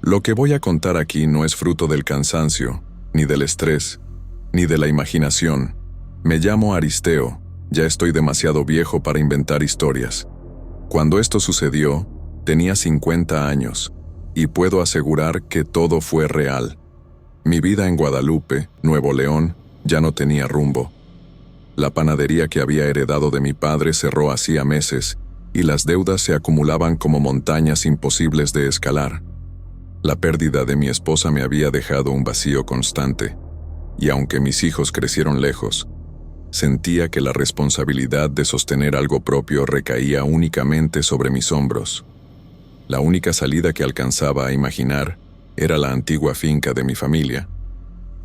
Lo que voy a contar aquí no es fruto del cansancio, ni del estrés, ni de la imaginación. Me llamo Aristeo, ya estoy demasiado viejo para inventar historias. Cuando esto sucedió, tenía 50 años, y puedo asegurar que todo fue real. Mi vida en Guadalupe, Nuevo León, ya no tenía rumbo. La panadería que había heredado de mi padre cerró hacía meses, y las deudas se acumulaban como montañas imposibles de escalar. La pérdida de mi esposa me había dejado un vacío constante, y aunque mis hijos crecieron lejos, sentía que la responsabilidad de sostener algo propio recaía únicamente sobre mis hombros. La única salida que alcanzaba a imaginar era la antigua finca de mi familia,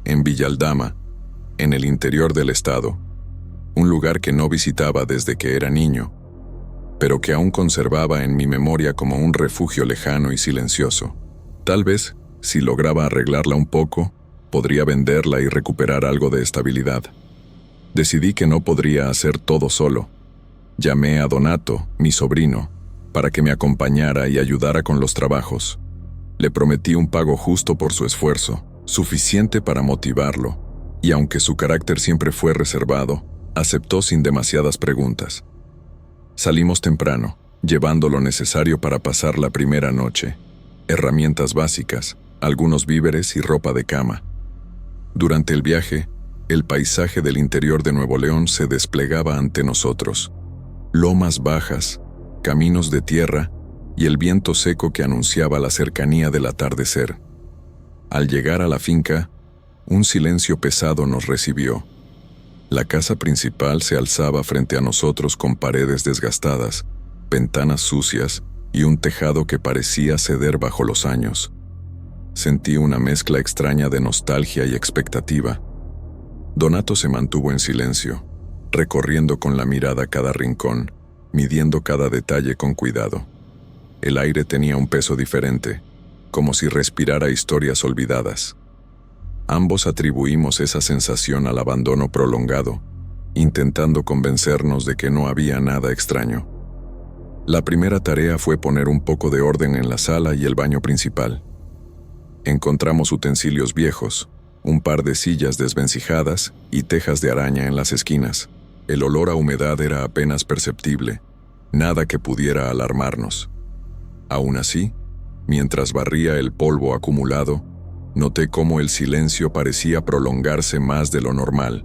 en Villaldama, en el interior del estado, un lugar que no visitaba desde que era niño, pero que aún conservaba en mi memoria como un refugio lejano y silencioso. Tal vez, si lograba arreglarla un poco, podría venderla y recuperar algo de estabilidad. Decidí que no podría hacer todo solo. Llamé a Donato, mi sobrino, para que me acompañara y ayudara con los trabajos. Le prometí un pago justo por su esfuerzo, suficiente para motivarlo, y aunque su carácter siempre fue reservado, aceptó sin demasiadas preguntas. Salimos temprano, llevando lo necesario para pasar la primera noche: herramientas básicas, algunos víveres y ropa de cama. Durante el viaje, el paisaje del interior de Nuevo León se desplegaba ante nosotros. Lomas bajas, caminos de tierra y el viento seco que anunciaba la cercanía del atardecer. Al llegar a la finca, un silencio pesado nos recibió. La casa principal se alzaba frente a nosotros con paredes desgastadas, ventanas sucias y un tejado que parecía ceder bajo los años. Sentí una mezcla extraña de nostalgia y expectativa. Donato se mantuvo en silencio, recorriendo con la mirada cada rincón, midiendo cada detalle con cuidado. El aire tenía un peso diferente, como si respirara historias olvidadas. Ambos atribuimos esa sensación al abandono prolongado, intentando convencernos de que no había nada extraño. La primera tarea fue poner un poco de orden en la sala y el baño principal. Encontramos utensilios viejos, un par de sillas desvencijadas y tejas de araña en las esquinas. El olor a humedad era apenas perceptible, nada que pudiera alarmarnos. Aún así, mientras barría el polvo acumulado, noté cómo el silencio parecía prolongarse más de lo normal,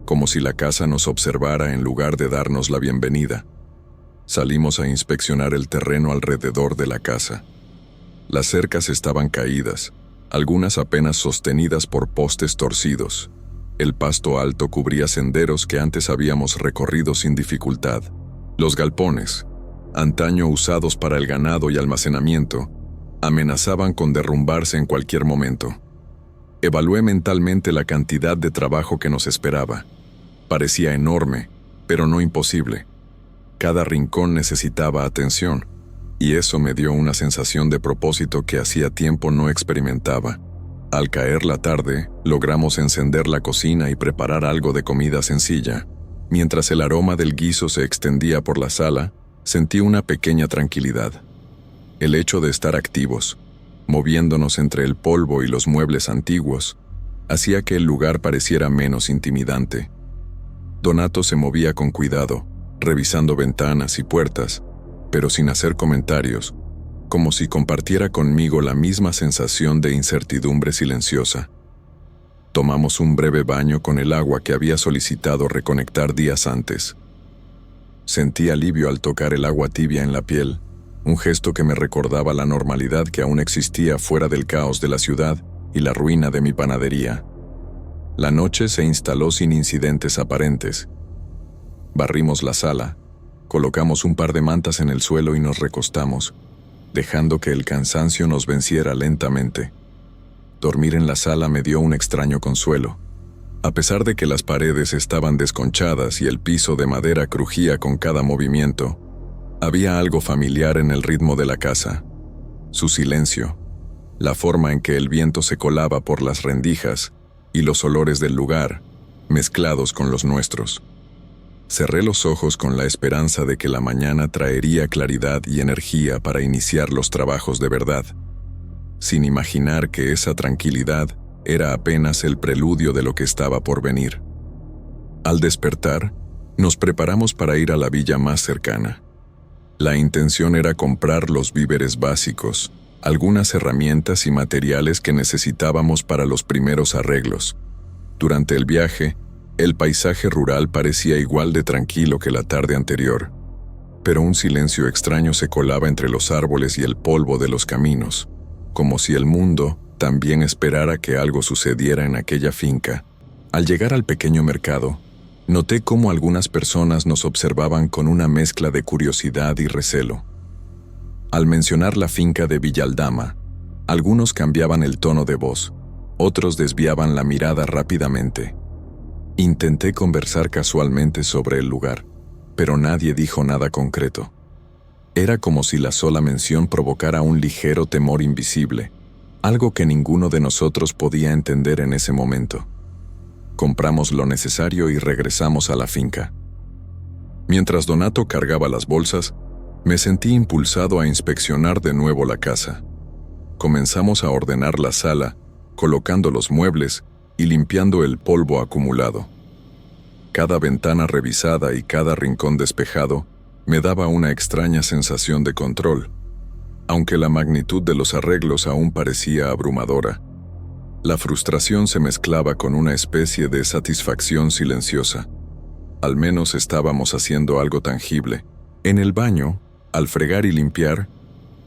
como si la casa nos observara en lugar de darnos la bienvenida. Salimos a inspeccionar el terreno alrededor de la casa. Las cercas estaban caídas, algunas apenas sostenidas por postes torcidos. El pasto alto cubría senderos que antes habíamos recorrido sin dificultad. Los galpones, antaño usados para el ganado y almacenamiento, amenazaban con derrumbarse en cualquier momento. Evalué mentalmente la cantidad de trabajo que nos esperaba. Parecía enorme, pero no imposible. Cada rincón necesitaba atención, y eso me dio una sensación de propósito que hacía tiempo no experimentaba. Al caer la tarde, logramos encender la cocina y preparar algo de comida sencilla. Mientras el aroma del guiso se extendía por la sala, sentí una pequeña tranquilidad. El hecho de estar activos, moviéndonos entre el polvo y los muebles antiguos, hacía que el lugar pareciera menos intimidante. Donato se movía con cuidado, revisando ventanas y puertas, pero sin hacer comentarios, como si compartiera conmigo la misma sensación de incertidumbre silenciosa. Tomamos un breve baño con el agua que había solicitado reconectar días antes. Sentí alivio al tocar el agua tibia en la piel, un gesto que me recordaba la normalidad que aún existía fuera del caos de la ciudad y la ruina de mi panadería. La noche se instaló sin incidentes aparentes. Barrimos la sala, colocamos un par de mantas en el suelo y nos recostamos, dejando que el cansancio nos venciera lentamente. Dormir en la sala me dio un extraño consuelo. A pesar de que las paredes estaban desconchadas y el piso de madera crujía con cada movimiento, había algo familiar en el ritmo de la casa. Su silencio, la forma en que el viento se colaba por las rendijas y los olores del lugar, mezclados con los nuestros. Cerré los ojos con la esperanza de que la mañana traería claridad y energía para iniciar los trabajos de verdad. sin imaginar que esa tranquilidad era apenas el preludio de lo que estaba por venir. Al despertar, nos preparamos para ir a la villa más cercana. La intención era comprar los víveres básicos, algunas herramientas y materiales que necesitábamos para los primeros arreglos. Durante el viaje, el paisaje rural parecía igual de tranquilo que la tarde anterior, pero un silencio extraño se colaba entre los árboles y el polvo de los caminos, como si el mundo también esperara que algo sucediera en aquella finca. Al llegar al pequeño mercado, noté cómo algunas personas nos observaban con una mezcla de curiosidad y recelo. Al mencionar la finca de Villaldama, algunos cambiaban el tono de voz, otros desviaban la mirada rápidamente. Intenté conversar casualmente sobre el lugar, pero nadie dijo nada concreto. Era como si la sola mención provocara un ligero temor invisible, algo que ninguno de nosotros podía entender en ese momento. Compramos lo necesario y regresamos a la finca. Mientras Donato cargaba las bolsas, me sentí impulsado a inspeccionar de nuevo la casa. Comenzamos a ordenar la sala, colocando los muebles y limpiando el polvo acumulado. Cada ventana revisada y cada rincón despejado me daba una extraña sensación de control, aunque la magnitud de los arreglos aún parecía abrumadora. La frustración se mezclaba con una especie de satisfacción silenciosa. Al menos estábamos haciendo algo tangible. En el baño, al fregar y limpiar,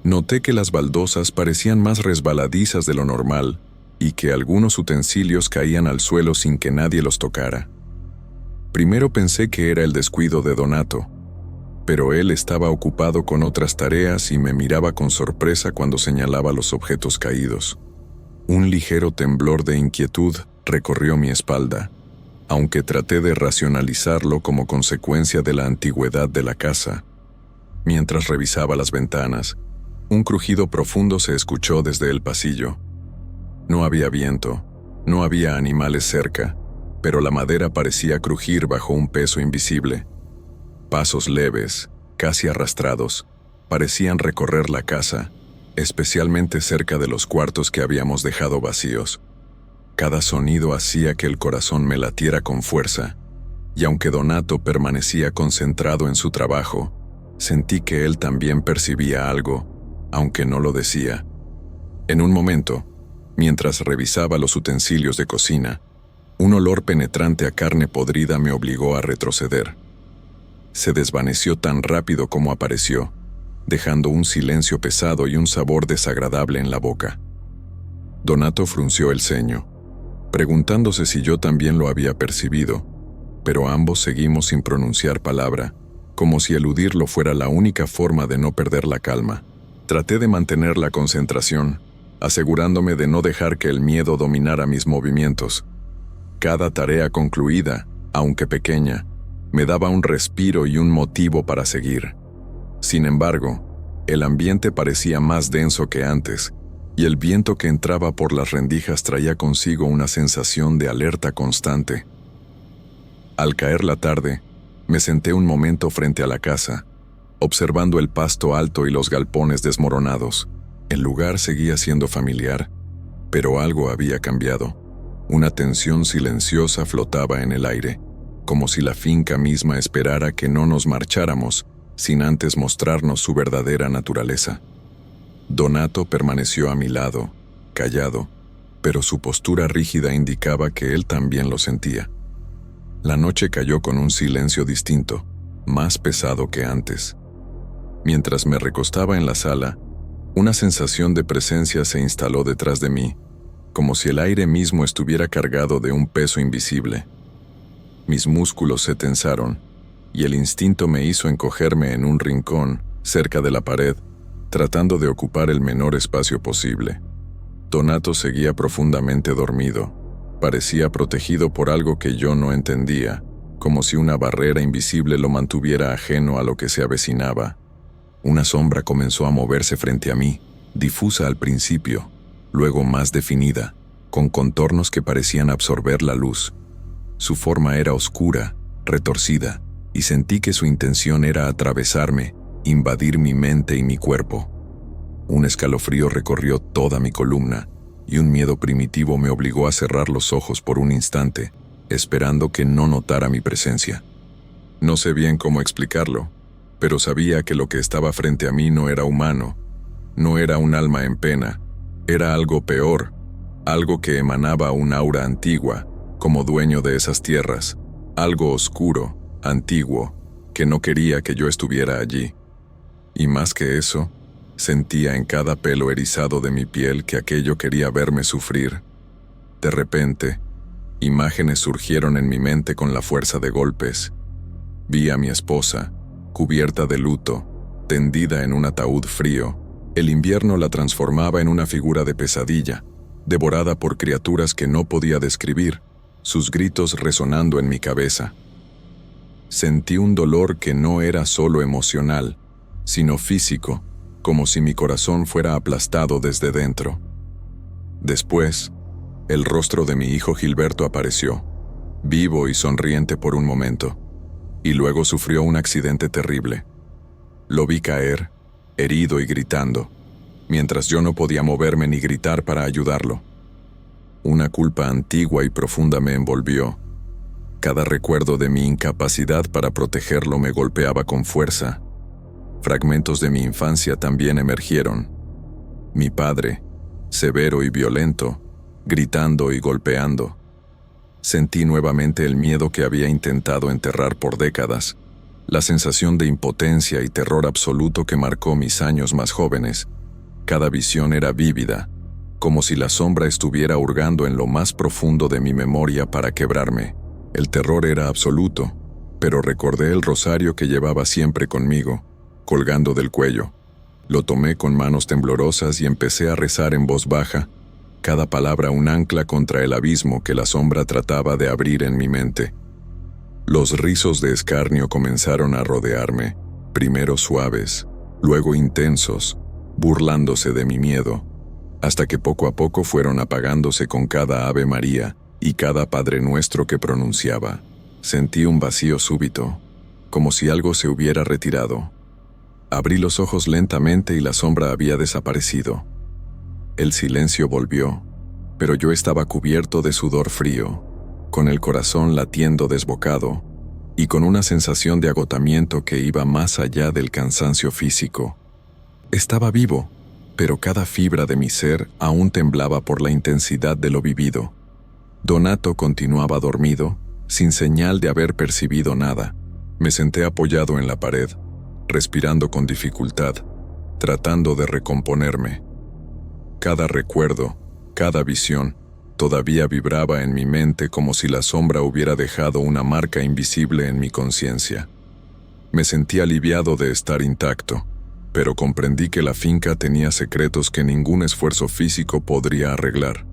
noté que las baldosas parecían más resbaladizas de lo normal y que algunos utensilios caían al suelo sin que nadie los tocara. Primero pensé que era el descuido de Donato, pero él estaba ocupado con otras tareas y me miraba con sorpresa cuando señalaba los objetos caídos. Un ligero temblor de inquietud recorrió mi espalda, aunque traté de racionalizarlo como consecuencia de la antigüedad de la casa. Mientras revisaba las ventanas, un crujido profundo se escuchó desde el pasillo. No había viento, no había animales cerca, pero la madera parecía crujir bajo un peso invisible. Pasos leves, casi arrastrados, parecían recorrer la casa, especialmente cerca de los cuartos que habíamos dejado vacíos. Cada sonido hacía que el corazón me latiera con fuerza, y aunque Donato permanecía concentrado en su trabajo, sentí que él también percibía algo, aunque no lo decía. En un momento, mientras revisaba los utensilios de cocina, un olor penetrante a carne podrida me obligó a retroceder. Se desvaneció tan rápido como apareció, dejando un silencio pesado y un sabor desagradable en la boca. Donato frunció el ceño, preguntándose si yo también lo había percibido, pero ambos seguimos sin pronunciar palabra, como si eludirlo fuera la única forma de no perder la calma. Traté de mantener la concentración, asegurándome de no dejar que el miedo dominara mis movimientos. Cada tarea concluida, aunque pequeña, me daba un respiro y un motivo para seguir. Sin embargo, el ambiente parecía más denso que antes, y el viento que entraba por las rendijas traía consigo una sensación de alerta constante. Al caer la tarde, me senté un momento frente a la casa, observando el pasto alto y los galpones desmoronados. El lugar seguía siendo familiar, pero algo había cambiado. Una tensión silenciosa flotaba en el aire, como si la finca misma esperara que no nos marcháramos sin antes mostrarnos su verdadera naturaleza. Donato permaneció a mi lado, callado, pero su postura rígida indicaba que él también lo sentía. La noche cayó con un silencio distinto, más pesado que antes. Mientras me recostaba en la sala, una sensación de presencia se instaló detrás de mí, como si el aire mismo estuviera cargado de un peso invisible. Mis músculos se tensaron, y el instinto me hizo encogerme en un rincón, cerca de la pared, tratando de ocupar el menor espacio posible. Donato seguía profundamente dormido. Parecía protegido por algo que yo no entendía, como si una barrera invisible lo mantuviera ajeno a lo que se avecinaba. Una sombra comenzó a moverse frente a mí, difusa al principio, luego más definida, con contornos que parecían absorber la luz. Su forma era oscura, retorcida, y sentí que su intención era atravesarme, invadir mi mente y mi cuerpo. Un escalofrío recorrió toda mi columna y un miedo primitivo me obligó a cerrar los ojos por un instante, esperando que no notara mi presencia. No sé bien cómo explicarlo, pero sabía que lo que estaba frente a mí no era humano, no era un alma en pena, era algo peor, algo que emanaba un aura antigua, como dueño de esas tierras, algo oscuro, antiguo, que no quería que yo estuviera allí. Y más que eso, sentía en cada pelo erizado de mi piel que aquello quería verme sufrir. De repente, imágenes surgieron en mi mente con la fuerza de golpes. Vi a mi esposa, cubierta de luto, tendida en un ataúd frío. El invierno la transformaba en una figura de pesadilla, devorada por criaturas que no podía describir, sus gritos resonando en mi cabeza. Sentí un dolor que no era solo emocional, sino físico, como si mi corazón fuera aplastado desde dentro. Después, el rostro de mi hijo Gilberto apareció, vivo y sonriente por un momento, y luego sufrió un accidente terrible. Lo vi caer, herido y gritando, mientras yo no podía moverme ni gritar para ayudarlo. Una culpa antigua y profunda me envolvió. Cada recuerdo de mi incapacidad para protegerlo me golpeaba con fuerza. Fragmentos de mi infancia también emergieron. Mi padre, severo y violento, gritando y golpeando. Sentí nuevamente el miedo que había intentado enterrar por décadas, la sensación de impotencia y terror absoluto que marcó mis años más jóvenes. Cada visión era vívida, como si la sombra estuviera hurgando en lo más profundo de mi memoria para quebrarme. El terror era absoluto, pero recordé el rosario que llevaba siempre conmigo, colgando del cuello. Lo tomé con manos temblorosas y empecé a rezar en voz baja, cada palabra un ancla contra el abismo que la sombra trataba de abrir en mi mente. Los rizos de escarnio comenzaron a rodearme, primero suaves, luego intensos, burlándose de mi miedo, hasta que poco a poco fueron apagándose con cada Ave María y cada Padre Nuestro que pronunciaba. Sentí un vacío súbito, como si algo se hubiera retirado. Abrí los ojos lentamente y la sombra había desaparecido. El silencio volvió, pero yo estaba cubierto de sudor frío, con el corazón latiendo desbocado y con una sensación de agotamiento que iba más allá del cansancio físico. Estaba vivo, pero cada fibra de mi ser aún temblaba por la intensidad de lo vivido. Donato continuaba dormido, sin señal de haber percibido nada. Me senté apoyado en la pared, respirando con dificultad, tratando de recomponerme. Cada recuerdo, cada visión, todavía vibraba en mi mente como si la sombra hubiera dejado una marca invisible en mi conciencia. Me sentí aliviado de estar intacto, pero comprendí que la finca tenía secretos que ningún esfuerzo físico podría arreglar.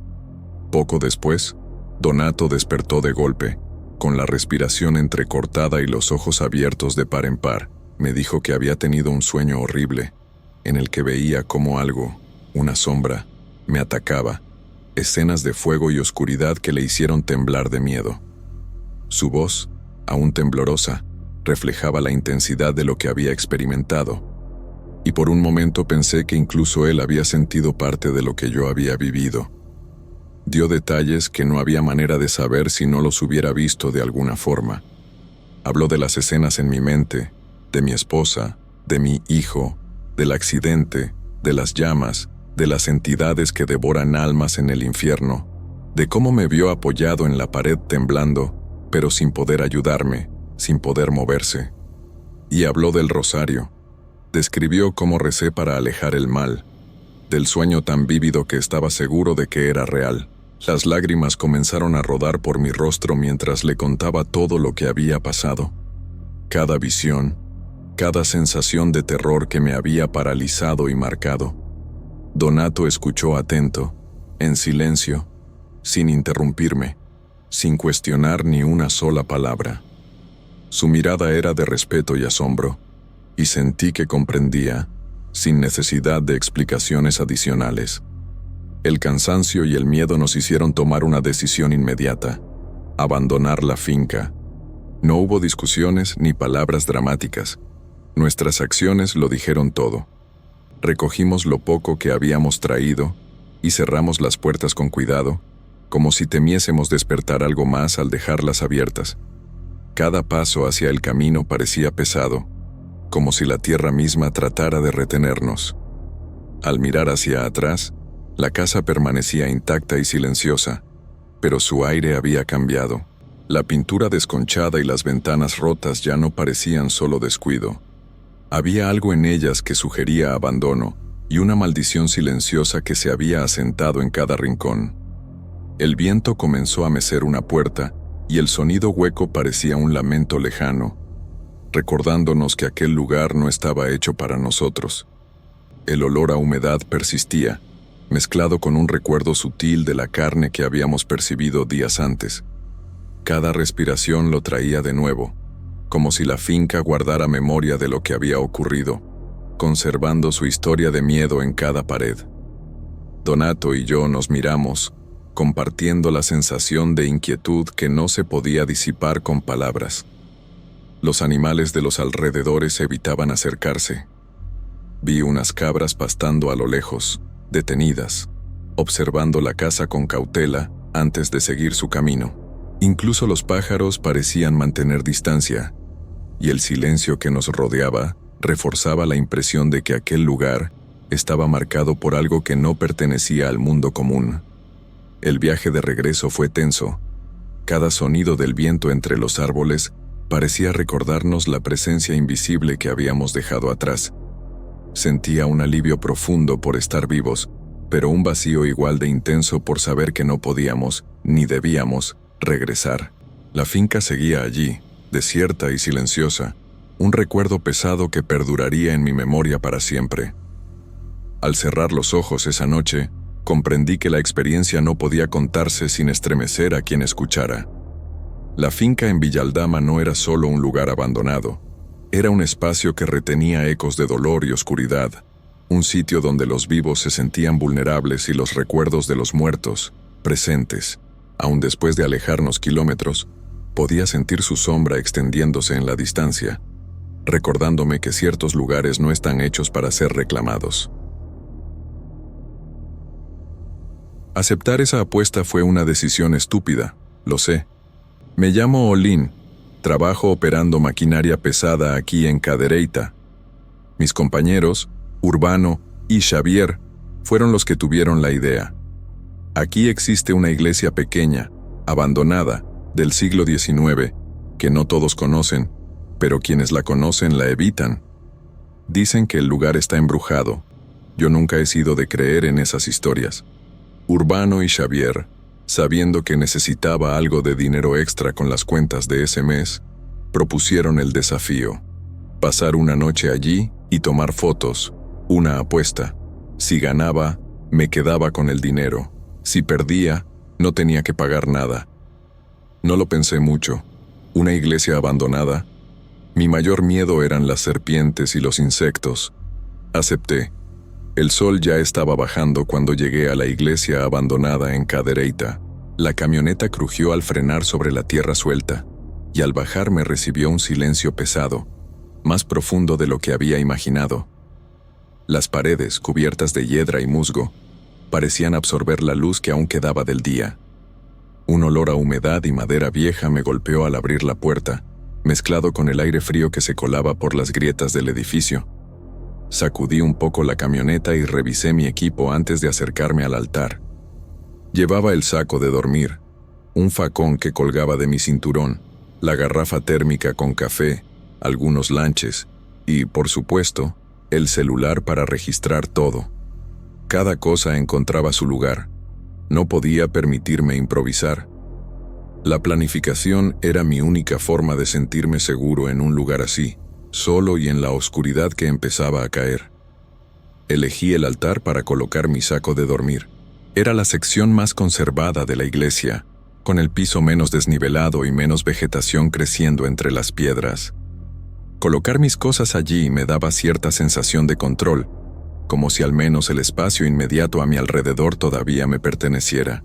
Poco después, Donato despertó de golpe, con la respiración entrecortada y los ojos abiertos de par en par. Me dijo que había tenido un sueño horrible, en el que veía como algo, una sombra, me atacaba, escenas de fuego y oscuridad que le hicieron temblar de miedo. Su voz, aún temblorosa, reflejaba la intensidad de lo que había experimentado, y por un momento pensé que incluso él había sentido parte de lo que yo había vivido. Dio detalles que no había manera de saber si no los hubiera visto de alguna forma. Habló de las escenas en mi mente, de mi esposa, de mi hijo, del accidente, de las llamas, de las entidades que devoran almas en el infierno, de cómo me vio apoyado en la pared temblando, pero sin poder ayudarme, sin poder moverse. Y habló del rosario. Describió cómo recé para alejar el mal, del sueño tan vívido que estaba seguro de que era real. Las lágrimas comenzaron a rodar por mi rostro mientras le contaba todo lo que había pasado. Cada visión, cada sensación de terror que me había paralizado y marcado. Donato escuchó atento, en silencio, sin interrumpirme, sin cuestionar ni una sola palabra. Su mirada era de respeto y asombro, y sentí que comprendía, sin necesidad de explicaciones adicionales. El cansancio y el miedo nos hicieron tomar una decisión inmediata: abandonar la finca. No hubo discusiones ni palabras dramáticas. Nuestras acciones lo dijeron todo. Recogimos lo poco que habíamos traído y cerramos las puertas con cuidado, como si temiésemos despertar algo más al dejarlas abiertas. Cada paso hacia el camino parecía pesado, como si la tierra misma tratara de retenernos. Al mirar hacia atrás, la casa permanecía intacta y silenciosa, pero su aire había cambiado. La pintura desconchada y las ventanas rotas ya no parecían solo descuido. Había algo en ellas que sugería abandono y una maldición silenciosa que se había asentado en cada rincón. El viento comenzó a mecer una puerta y el sonido hueco parecía un lamento lejano, recordándonos que aquel lugar no estaba hecho para nosotros. El olor a humedad persistía, mezclado con un recuerdo sutil de la carne que habíamos percibido días antes. Cada respiración lo traía de nuevo, como si la finca guardara memoria de lo que había ocurrido, conservando su historia de miedo en cada pared. Donato y yo nos miramos, compartiendo la sensación de inquietud que no se podía disipar con palabras. Los animales de los alrededores evitaban acercarse. Vi unas cabras pastando a lo lejos, detenidas, observando la casa con cautela antes de seguir su camino. Incluso los pájaros parecían mantener distancia, y el silencio que nos rodeaba reforzaba la impresión de que aquel lugar estaba marcado por algo que no pertenecía al mundo común. El viaje de regreso fue tenso. Cada sonido del viento entre los árboles parecía recordarnos la presencia invisible que habíamos dejado atrás. Sentía un alivio profundo por estar vivos, pero un vacío igual de intenso por saber que no podíamos, ni debíamos, regresar. La finca seguía allí, desierta y silenciosa, un recuerdo pesado que perduraría en mi memoria para siempre. Al cerrar los ojos esa noche, comprendí que la experiencia no podía contarse sin estremecer a quien escuchara. La finca en Villaldama no era solo un lugar abandonado, era un espacio que retenía ecos de dolor y oscuridad, un sitio donde los vivos se sentían vulnerables y los recuerdos de los muertos, presentes. Aun después de alejarnos kilómetros, podía sentir su sombra extendiéndose en la distancia, recordándome que ciertos lugares no están hechos para ser reclamados. Aceptar esa apuesta fue una decisión estúpida, lo sé. Me llamo Olin, trabajo operando maquinaria pesada aquí en Cadereyta. Mis compañeros, Urbano y Xavier, fueron los que tuvieron la idea. Aquí existe una iglesia pequeña, abandonada, del siglo XIX, que no todos conocen, pero quienes la conocen la evitan. Dicen que el lugar está embrujado. Yo nunca he sido de creer en esas historias. Urbano y Xavier, sabiendo que necesitaba algo de dinero extra con las cuentas de ese mes, propusieron el desafío: pasar una noche allí y tomar fotos, una apuesta. Si ganaba, me quedaba con el dinero. Si perdía, no tenía que pagar nada. No lo pensé mucho. ¿Una iglesia abandonada? Mi mayor miedo eran las serpientes y los insectos. Acepté. El sol ya estaba bajando cuando llegué a la iglesia abandonada en Cadereyta. La camioneta crujió al frenar sobre la tierra suelta, y al bajar me recibió un silencio pesado, más profundo de lo que había imaginado. Las paredes, cubiertas de hiedra y musgo, parecían absorber la luz que aún quedaba del día. Un olor a humedad y madera vieja me golpeó al abrir la puerta, mezclado con el aire frío que se colaba por las grietas del edificio. Sacudí un poco la camioneta y revisé mi equipo antes de acercarme al altar. Llevaba el saco de dormir, un facón que colgaba de mi cinturón, la garrafa térmica con café, algunos lunches y, por supuesto, el celular para registrar todo. Cada cosa encontraba su lugar. No podía permitirme improvisar. La planificación era mi única forma de sentirme seguro en un lugar así, solo y en la oscuridad que empezaba a caer. Elegí el altar para colocar mi saco de dormir. Era la sección más conservada de la iglesia, con el piso menos desnivelado y menos vegetación creciendo entre las piedras. Colocar mis cosas allí me daba cierta sensación de control, como si al menos el espacio inmediato a mi alrededor todavía me perteneciera.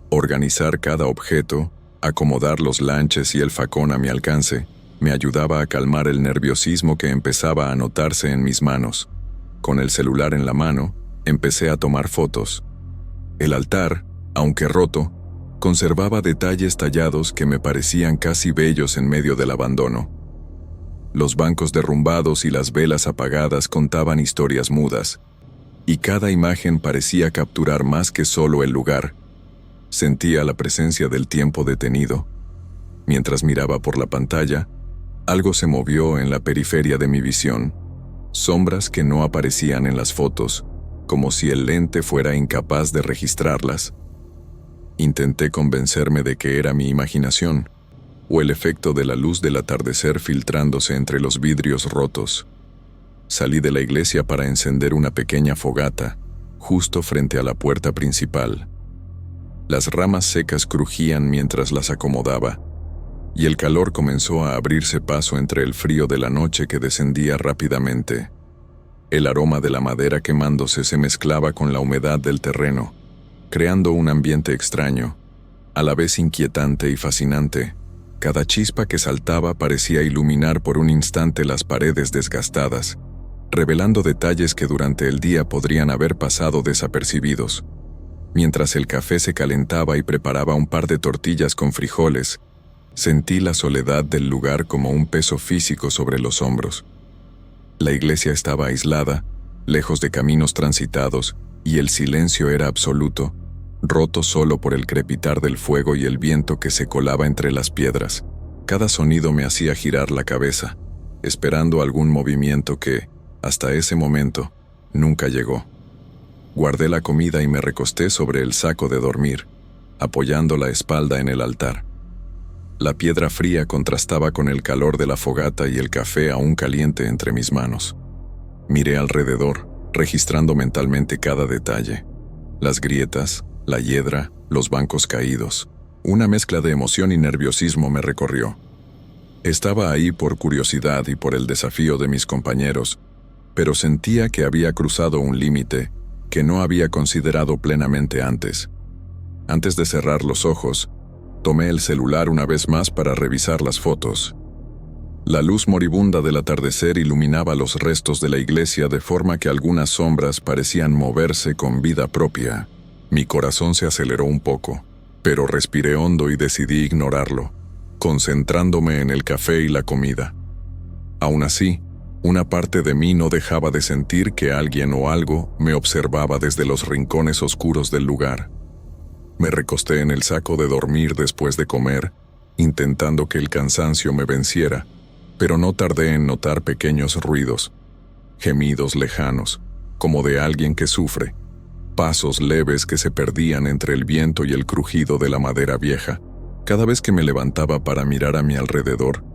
Organizar cada objeto, acomodar los lanches y el facón a mi alcance, me ayudaba a calmar el nerviosismo que empezaba a notarse en mis manos. Con el celular en la mano, empecé a tomar fotos. El altar, aunque roto, conservaba detalles tallados que me parecían casi bellos en medio del abandono. Los bancos derrumbados y las velas apagadas contaban historias mudas, y cada imagen parecía capturar más que solo el lugar. Sentía la presencia del tiempo detenido. Mientras miraba por la pantalla, algo se movió en la periferia de mi visión, sombras que no aparecían en las fotos, como si el lente fuera incapaz de registrarlas. Intenté convencerme de que era mi imaginación, o el efecto de la luz del atardecer filtrándose entre los vidrios rotos. Salí de la iglesia para encender una pequeña fogata, justo frente a la puerta principal. Las ramas secas crujían mientras las acomodaba, y el calor comenzó a abrirse paso entre el frío de la noche que descendía rápidamente. El aroma de la madera quemándose se mezclaba con la humedad del terreno, creando un ambiente extraño, a la vez inquietante y fascinante. Cada chispa que saltaba parecía iluminar por un instante las paredes desgastadas, revelando detalles que durante el día podrían haber pasado desapercibidos. Mientras el café se calentaba y preparaba un par de tortillas con frijoles, sentí la soledad del lugar como un peso físico sobre los hombros. La iglesia estaba aislada, lejos de caminos transitados, y el silencio era absoluto, roto solo por el crepitar del fuego y el viento que se colaba entre las piedras. Cada sonido me hacía girar la cabeza, esperando algún movimiento que, hasta ese momento, nunca llegó. Guardé la comida y me recosté sobre el saco de dormir, apoyando la espalda en el altar. La piedra fría contrastaba con el calor de la fogata y el café aún caliente entre mis manos. Miré alrededor, registrando mentalmente cada detalle. Las grietas, la hiedra, los bancos caídos. Una mezcla de emoción y nerviosismo me recorrió. Estaba ahí por curiosidad y por el desafío de mis compañeros, pero sentía que había cruzado un límite que no había considerado plenamente antes. Antes de cerrar los ojos, tomé el celular una vez más para revisar las fotos. La luz moribunda del atardecer iluminaba los restos de la iglesia de forma que algunas sombras parecían moverse con vida propia. Mi corazón se aceleró un poco, pero respiré hondo y decidí ignorarlo, concentrándome en el café y la comida. Aún así, una parte de mí no dejaba de sentir que alguien o algo me observaba desde los rincones oscuros del lugar. Me recosté en el saco de dormir después de comer, intentando que el cansancio me venciera, pero no tardé en notar pequeños ruidos, gemidos lejanos, como de alguien que sufre, pasos leves que se perdían entre el viento y el crujido de la madera vieja. Cada vez que me levantaba para mirar a mi alrededor,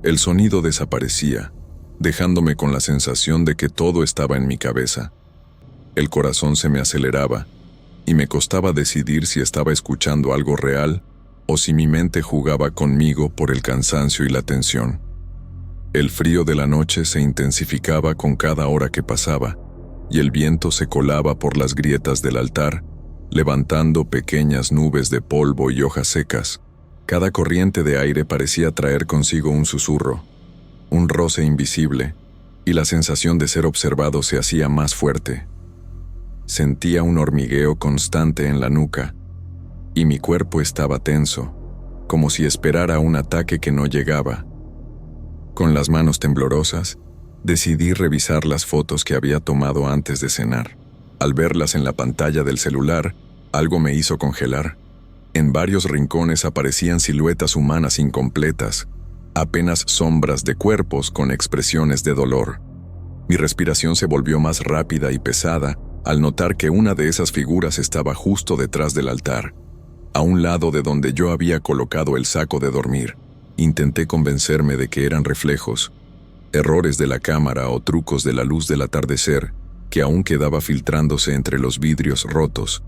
el sonido desaparecía, dejándome con la sensación de que todo estaba en mi cabeza. El corazón se me aceleraba, y me costaba decidir si estaba escuchando algo real o si mi mente jugaba conmigo por el cansancio y la tensión. El frío de la noche se intensificaba con cada hora que pasaba, y el viento se colaba por las grietas del altar, levantando pequeñas nubes de polvo y hojas secas. Cada corriente de aire parecía traer consigo un susurro, un roce invisible, y la sensación de ser observado se hacía más fuerte. Sentía un hormigueo constante en la nuca, y mi cuerpo estaba tenso, como si esperara un ataque que no llegaba. Con las manos temblorosas, decidí revisar las fotos que había tomado antes de cenar. Al verlas en la pantalla del celular, algo me hizo congelar. En varios rincones aparecían siluetas humanas incompletas, apenas sombras de cuerpos con expresiones de dolor. Mi respiración se volvió más rápida y pesada al notar que una de esas figuras estaba justo detrás del altar, a un lado de donde yo había colocado el saco de dormir. Intenté convencerme de que eran reflejos, errores de la cámara o trucos de la luz del atardecer que aún quedaba filtrándose entre los vidrios rotos.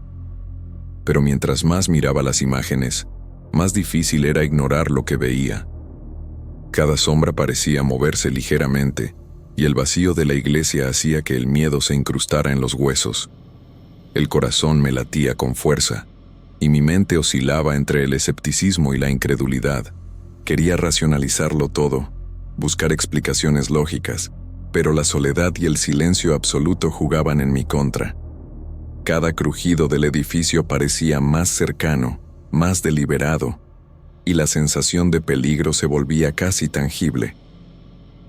Pero mientras más miraba las imágenes, más difícil era ignorar lo que veía. Cada sombra parecía moverse ligeramente, y el vacío de la iglesia hacía que el miedo se incrustara en los huesos. El corazón me latía con fuerza, y mi mente oscilaba entre el escepticismo y la incredulidad. Quería racionalizarlo todo, buscar explicaciones lógicas, pero la soledad y el silencio absoluto jugaban en mi contra. Cada crujido del edificio parecía más cercano, más deliberado, y la sensación de peligro se volvía casi tangible.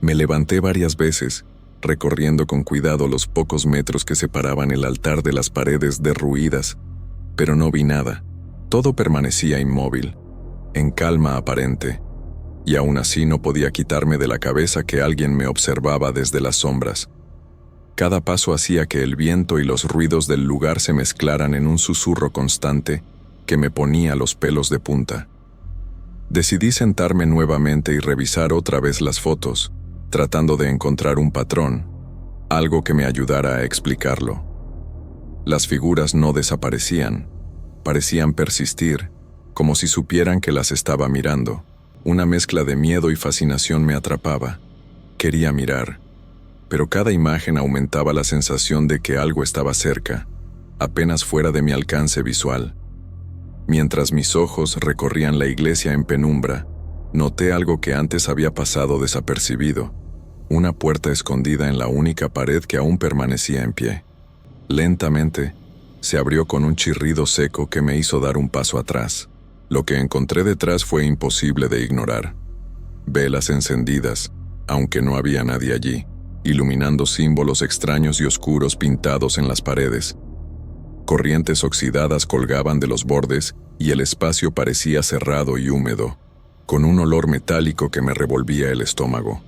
Me levanté varias veces, recorriendo con cuidado los pocos metros que separaban el altar de las paredes derruidas, pero no vi nada. Todo permanecía inmóvil, en calma aparente, y aún así no podía quitarme de la cabeza que alguien me observaba desde las sombras. Cada paso hacía que el viento y los ruidos del lugar se mezclaran en un susurro constante que me ponía los pelos de punta. Decidí sentarme nuevamente y revisar otra vez las fotos, tratando de encontrar un patrón, algo que me ayudara a explicarlo. Las figuras no desaparecían, parecían persistir, como si supieran que las estaba mirando. Una mezcla de miedo y fascinación me atrapaba. Quería mirar, pero cada imagen aumentaba la sensación de que algo estaba cerca, apenas fuera de mi alcance visual. Mientras mis ojos recorrían la iglesia en penumbra, noté algo que antes había pasado desapercibido, una puerta escondida en la única pared que aún permanecía en pie. Lentamente, se abrió con un chirrido seco que me hizo dar un paso atrás. Lo que encontré detrás fue imposible de ignorar. Velas encendidas, aunque no había nadie allí, iluminando símbolos extraños y oscuros pintados en las paredes. Corrientes oxidadas colgaban de los bordes y el espacio parecía cerrado y húmedo, con un olor metálico que me revolvía el estómago.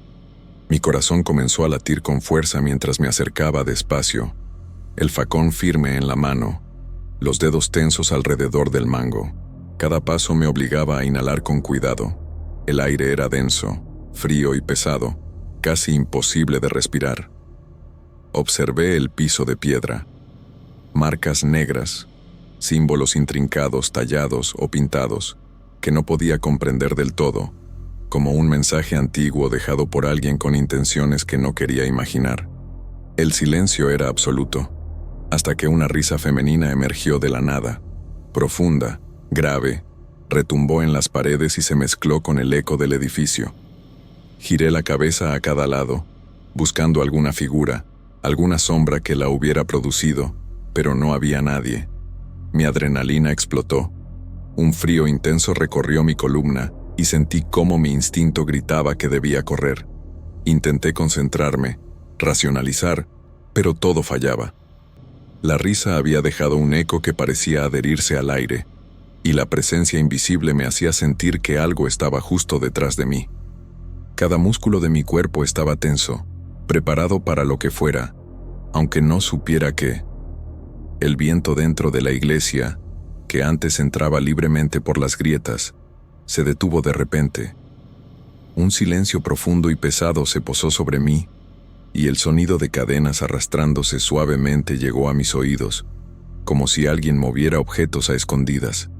Mi corazón comenzó a latir con fuerza mientras me acercaba despacio, el facón firme en la mano, los dedos tensos alrededor del mango. Cada paso me obligaba a inhalar con cuidado. El aire era denso, frío y pesado, casi imposible de respirar. Observé el piso de piedra, marcas negras, símbolos intrincados tallados o pintados, que no podía comprender del todo, como un mensaje antiguo dejado por alguien con intenciones que no quería imaginar. El silencio era absoluto, hasta que una risa femenina emergió de la nada, profunda, grave, retumbó en las paredes y se mezcló con el eco del edificio. Giré la cabeza a cada lado, buscando alguna figura, alguna sombra que la hubiera producido, pero no había nadie. Mi adrenalina explotó. Un frío intenso recorrió mi columna y sentí cómo mi instinto gritaba que debía correr. Intenté concentrarme, racionalizar, pero todo fallaba. La risa había dejado un eco que parecía adherirse al aire, y la presencia invisible me hacía sentir que algo estaba justo detrás de mí. Cada músculo de mi cuerpo estaba tenso, preparado para lo que fuera, aunque no supiera qué. El viento dentro de la iglesia, que antes entraba libremente por las grietas, se detuvo de repente. Un silencio profundo y pesado se posó sobre mí, y el sonido de cadenas arrastrándose suavemente llegó a mis oídos, como si alguien moviera objetos a escondidas.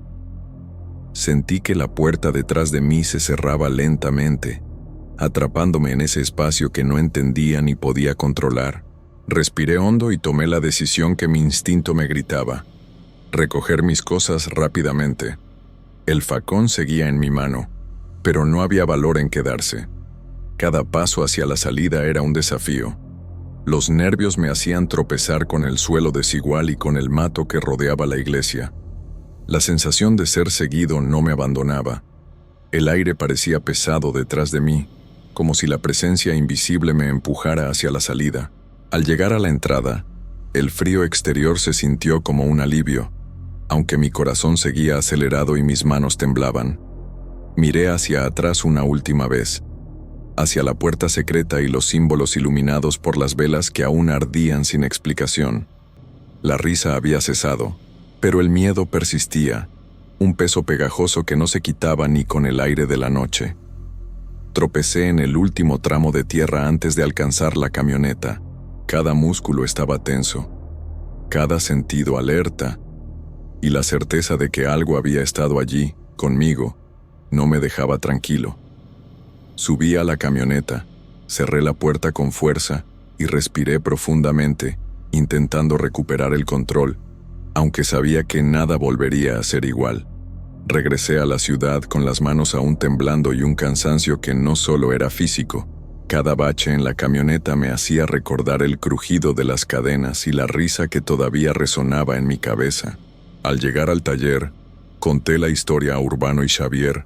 Sentí que la puerta detrás de mí se cerraba lentamente, atrapándome en ese espacio que no entendía ni podía controlar. Respiré hondo y tomé la decisión que mi instinto me gritaba: recoger mis cosas rápidamente. El facón seguía en mi mano, pero no había valor en quedarse. Cada paso hacia la salida era un desafío. Los nervios me hacían tropezar con el suelo desigual y con el mato que rodeaba la iglesia. La sensación de ser seguido no me abandonaba. El aire parecía pesado detrás de mí, como si la presencia invisible me empujara hacia la salida. Al llegar a la entrada, el frío exterior se sintió como un alivio, aunque mi corazón seguía acelerado y mis manos temblaban. Miré hacia atrás una última vez, hacia la puerta secreta y los símbolos iluminados por las velas que aún ardían sin explicación. La risa había cesado, pero el miedo persistía, un peso pegajoso que no se quitaba ni con el aire de la noche. Tropecé en el último tramo de tierra antes de alcanzar la camioneta. Cada músculo estaba tenso, cada sentido alerta, y la certeza de que algo había estado allí, conmigo, no me dejaba tranquilo. Subí a la camioneta, cerré la puerta con fuerza y respiré profundamente, intentando recuperar el control, aunque sabía que nada volvería a ser igual. Regresé a la ciudad con las manos aún temblando y un cansancio que no solo era físico, Cada bache en la camioneta me hacía recordar el crujido de las cadenas y la risa que todavía resonaba en mi cabeza. Al llegar al taller, conté la historia a Urbano y Xavier.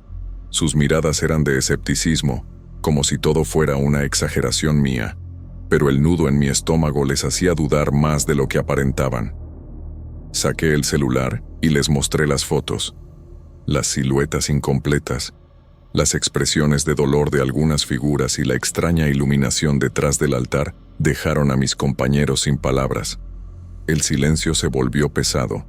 Sus miradas eran de escepticismo, como si todo fuera una exageración mía, pero el nudo en mi estómago les hacía dudar más de lo que aparentaban. Saqué el celular y les mostré las fotos, las siluetas incompletas, las expresiones de dolor de algunas figuras y la extraña iluminación detrás del altar dejaron a mis compañeros sin palabras. El silencio se volvió pesado,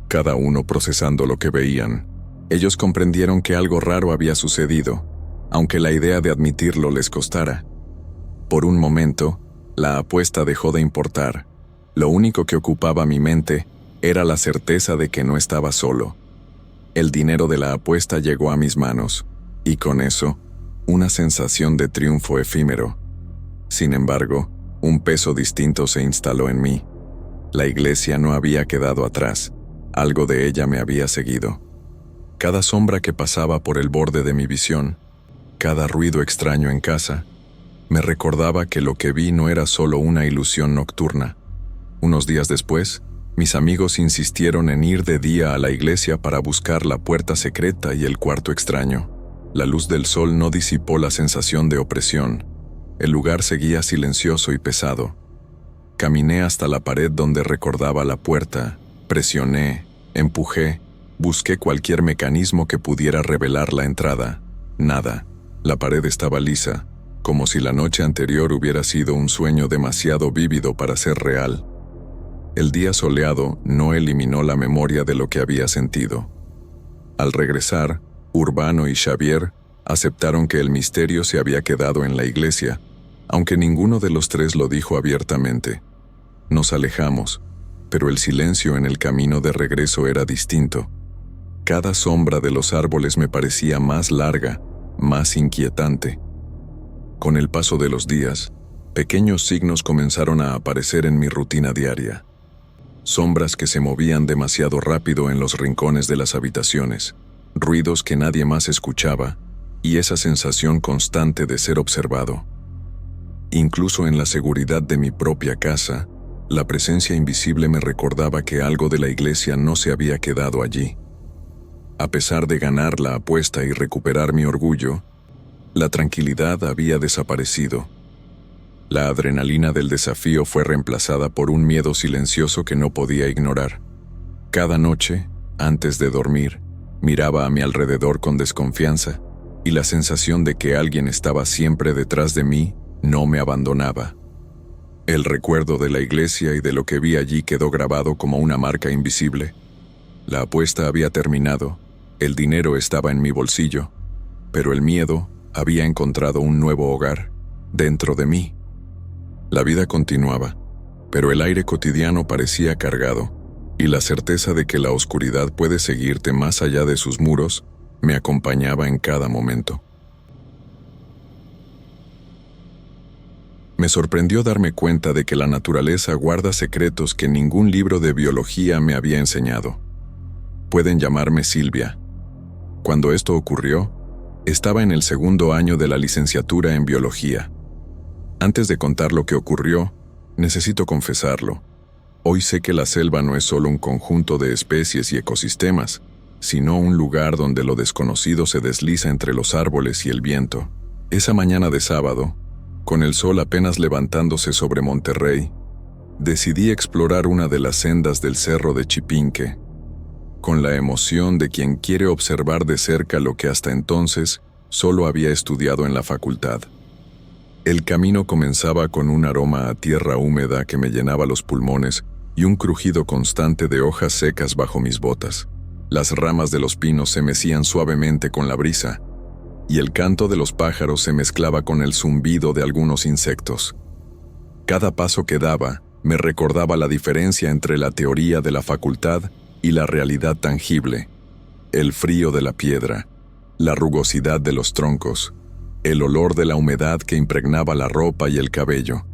cada uno procesando lo que veían. Ellos comprendieron que algo raro había sucedido, aunque la idea de admitirlo les costara. Por un momento, la apuesta dejó de importar. Lo único que ocupaba mi mente era la certeza de que no estaba solo. El dinero de la apuesta llegó a mis manos, y con eso, una sensación de triunfo efímero. Sin embargo, un peso distinto se instaló en mí. La iglesia no había quedado atrás, algo de ella me había seguido. Cada sombra que pasaba por el borde de mi visión, cada ruido extraño en casa, me recordaba que lo que vi no era solo una ilusión nocturna. Unos días después, mis amigos insistieron en ir de día a la iglesia para buscar la puerta secreta y el cuarto extraño. La luz del sol no disipó la sensación de opresión. El lugar seguía silencioso y pesado. Caminé hasta la pared donde recordaba la puerta, presioné, empujé, busqué cualquier mecanismo que pudiera revelar la entrada. Nada. La pared estaba lisa, como si la noche anterior hubiera sido un sueño demasiado vívido para ser real. El día soleado no eliminó la memoria de lo que había sentido. Al regresar, Urbano y Xavier aceptaron que el misterio se había quedado en la iglesia, aunque ninguno de los tres lo dijo abiertamente. Nos alejamos, pero el silencio en el camino de regreso era distinto. Cada sombra de los árboles me parecía más larga, más inquietante. Con el paso de los días, pequeños signos comenzaron a aparecer en mi rutina diaria. Sombras que se movían demasiado rápido en los rincones de las habitaciones, ruidos que nadie más escuchaba, y esa sensación constante de ser observado. Incluso en la seguridad de mi propia casa, la presencia invisible me recordaba que algo de la iglesia no se había quedado allí. A pesar de ganar la apuesta y recuperar mi orgullo, la tranquilidad había desaparecido. La adrenalina del desafío fue reemplazada por un miedo silencioso que no podía ignorar. Cada noche, antes de dormir, miraba a mi alrededor con desconfianza, y la sensación de que alguien estaba siempre detrás de mí no me abandonaba. El recuerdo de la iglesia y de lo que vi allí quedó grabado como una marca invisible. La apuesta había terminado, el dinero estaba en mi bolsillo, pero el miedo había encontrado un nuevo hogar, dentro de mí. La vida continuaba, pero el aire cotidiano parecía cargado, y la certeza de que la oscuridad puede seguirte más allá de sus muros me acompañaba en cada momento. Me sorprendió darme cuenta de que la naturaleza guarda secretos que ningún libro de biología me había enseñado. Pueden llamarme Silvia. Cuando esto ocurrió, estaba en el segundo año de la licenciatura en biología. Antes de contar lo que ocurrió, necesito confesarlo. Hoy sé que la selva no es solo un conjunto de especies y ecosistemas, sino un lugar donde lo desconocido se desliza entre los árboles y el viento. Esa mañana de sábado, con el sol apenas levantándose sobre Monterrey, decidí explorar una de las sendas del cerro de Chipinque, con la emoción de quien quiere observar de cerca lo que hasta entonces solo había estudiado en la facultad. El camino comenzaba con un aroma a tierra húmeda que me llenaba los pulmones y un crujido constante de hojas secas bajo mis botas. Las ramas de los pinos se mecían suavemente con la brisa, y el canto de los pájaros se mezclaba con el zumbido de algunos insectos. Cada paso que daba me recordaba la diferencia entre la teoría de la facultad y la realidad tangible, el frío de la piedra, la rugosidad de los troncos, el olor de la humedad que impregnaba la ropa y el cabello.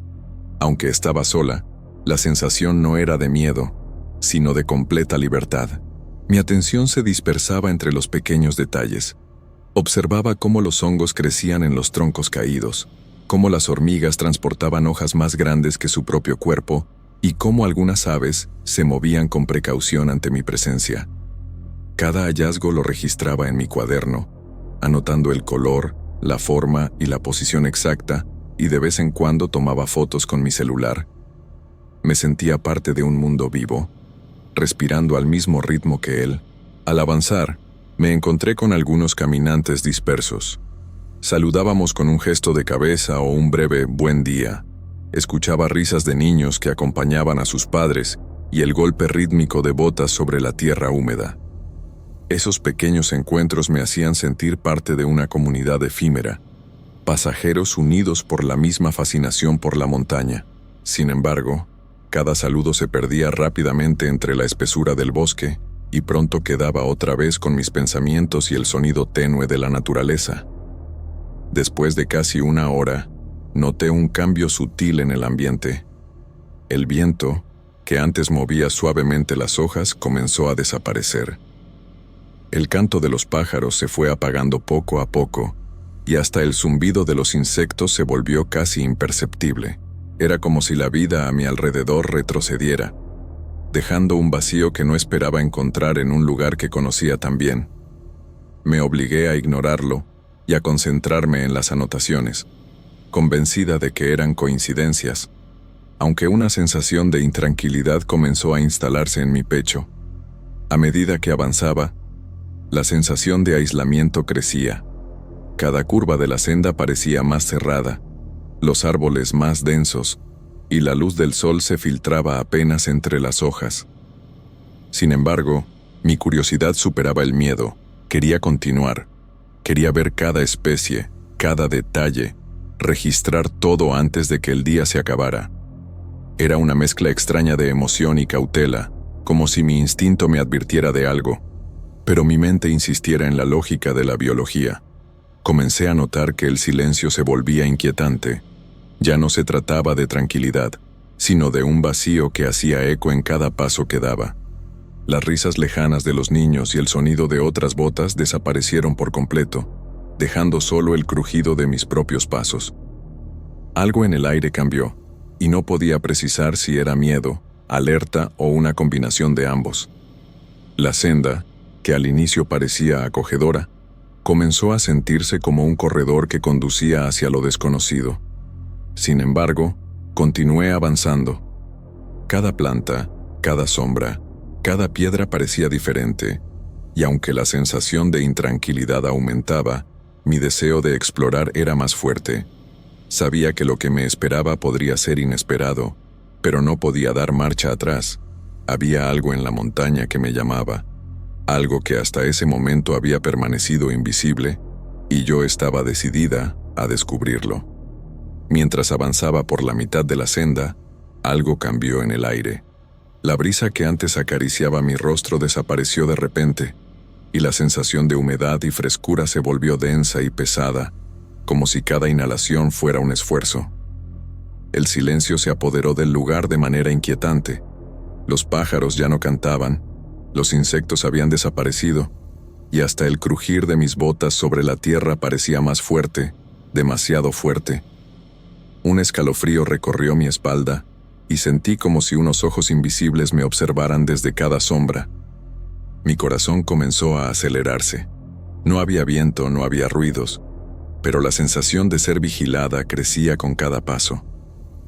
Aunque estaba sola, la sensación no era de miedo, sino de completa libertad. Mi atención se dispersaba entre los pequeños detalles. Observaba cómo los hongos crecían en los troncos caídos, cómo las hormigas transportaban hojas más grandes que su propio cuerpo y cómo algunas aves se movían con precaución ante mi presencia. Cada hallazgo lo registraba en mi cuaderno, anotando el color, la forma y la posición exacta, y de vez en cuando tomaba fotos con mi celular. Me sentía parte de un mundo vivo, respirando al mismo ritmo que él. Al avanzar, me encontré con algunos caminantes dispersos. Saludábamos con un gesto de cabeza o un breve buen día. Escuchaba risas de niños que acompañaban a sus padres y el golpe rítmico de botas sobre la tierra húmeda. Esos pequeños encuentros me hacían sentir parte de una comunidad efímera, pasajeros unidos por la misma fascinación por la montaña. Sin embargo, cada saludo se perdía rápidamente entre la espesura del bosque y pronto quedaba otra vez con mis pensamientos y el sonido tenue de la naturaleza. Después de casi una hora, noté un cambio sutil en el ambiente. El viento, que antes movía suavemente las hojas, comenzó a desaparecer. El canto de los pájaros se fue apagando poco a poco, y hasta el zumbido de los insectos se volvió casi imperceptible. Era como si la vida a mi alrededor retrocediera, dejando un vacío que no esperaba encontrar en un lugar que conocía tan bien. Me obligué a ignorarlo y a concentrarme en las anotaciones, convencida de que eran coincidencias, aunque una sensación de intranquilidad comenzó a instalarse en mi pecho. A medida que avanzaba, la sensación de aislamiento crecía. Cada curva de la senda parecía más cerrada, los árboles más densos, y la luz del sol se filtraba apenas entre las hojas. Sin embargo, mi curiosidad superaba el miedo. Quería continuar. Quería ver cada especie, cada detalle, registrar todo antes de que el día se acabara. Era una mezcla extraña de emoción y cautela, como si mi instinto me advirtiera de algo, pero mi mente insistiera en la lógica de la biología. Comencé a notar que el silencio se volvía inquietante. Ya no se trataba de tranquilidad, sino de un vacío que hacía eco en cada paso que daba. Las risas lejanas de los niños y el sonido de otras botas desaparecieron por completo, dejando solo el crujido de mis propios pasos. Algo en el aire cambió, y no podía precisar si era miedo, alerta o una combinación de ambos. La senda, que al inicio parecía acogedora, comenzó a sentirse como un corredor que conducía hacia lo desconocido. Sin embargo, continué avanzando. Cada planta, cada sombra, cada piedra parecía diferente, y aunque la sensación de intranquilidad aumentaba, mi deseo de explorar era más fuerte. Sabía que lo que me esperaba podría ser inesperado, pero no podía dar marcha atrás. Había algo en la montaña que me llamaba, algo que hasta ese momento había permanecido invisible, y yo estaba decidida a descubrirlo. Mientras avanzaba por la mitad de la senda, algo cambió en el aire. La brisa que antes acariciaba mi rostro desapareció de repente, y la sensación de humedad y frescura se volvió densa y pesada, como si cada inhalación fuera un esfuerzo. El silencio se apoderó del lugar de manera inquietante. Los pájaros ya no cantaban, los insectos habían desaparecido, y hasta el crujir de mis botas sobre la tierra parecía más fuerte, demasiado fuerte. Un escalofrío recorrió mi espalda, y sentí como si unos ojos invisibles me observaran desde cada sombra. Mi corazón comenzó a acelerarse. No había viento, no había ruidos, pero la sensación de ser vigilada crecía con cada paso.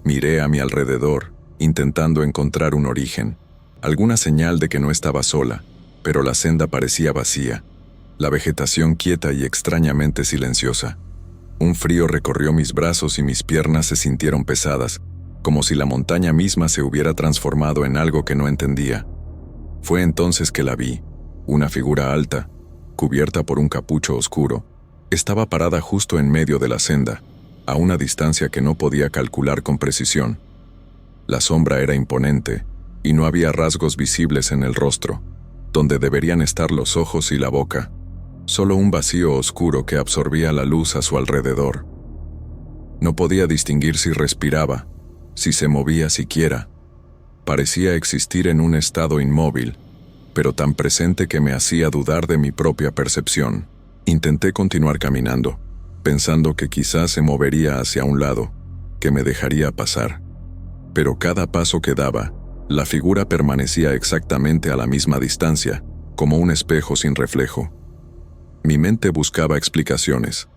Miré a mi alrededor, intentando encontrar un origen, alguna señal de que no estaba sola, pero la senda parecía vacía, la vegetación quieta y extrañamente silenciosa. Un frío recorrió mis brazos y mis piernas se sintieron pesadas, como si la montaña misma se hubiera transformado en algo que no entendía. Fue entonces que la vi, una figura alta, cubierta por un capucho oscuro. Estaba parada justo en medio de la senda, a una distancia que no podía calcular con precisión. La sombra era imponente, y no había rasgos visibles en el rostro, donde deberían estar los ojos y la boca, solo un vacío oscuro que absorbía la luz a su alrededor. No podía distinguir si respiraba, si se movía siquiera. Parecía existir en un estado inmóvil, pero tan presente que me hacía dudar de mi propia percepción. Intenté continuar caminando, pensando que quizás se movería hacia un lado, que me dejaría pasar. Pero cada paso que daba, la figura permanecía exactamente a la misma distancia, como un espejo sin reflejo. Mi mente buscaba explicaciones.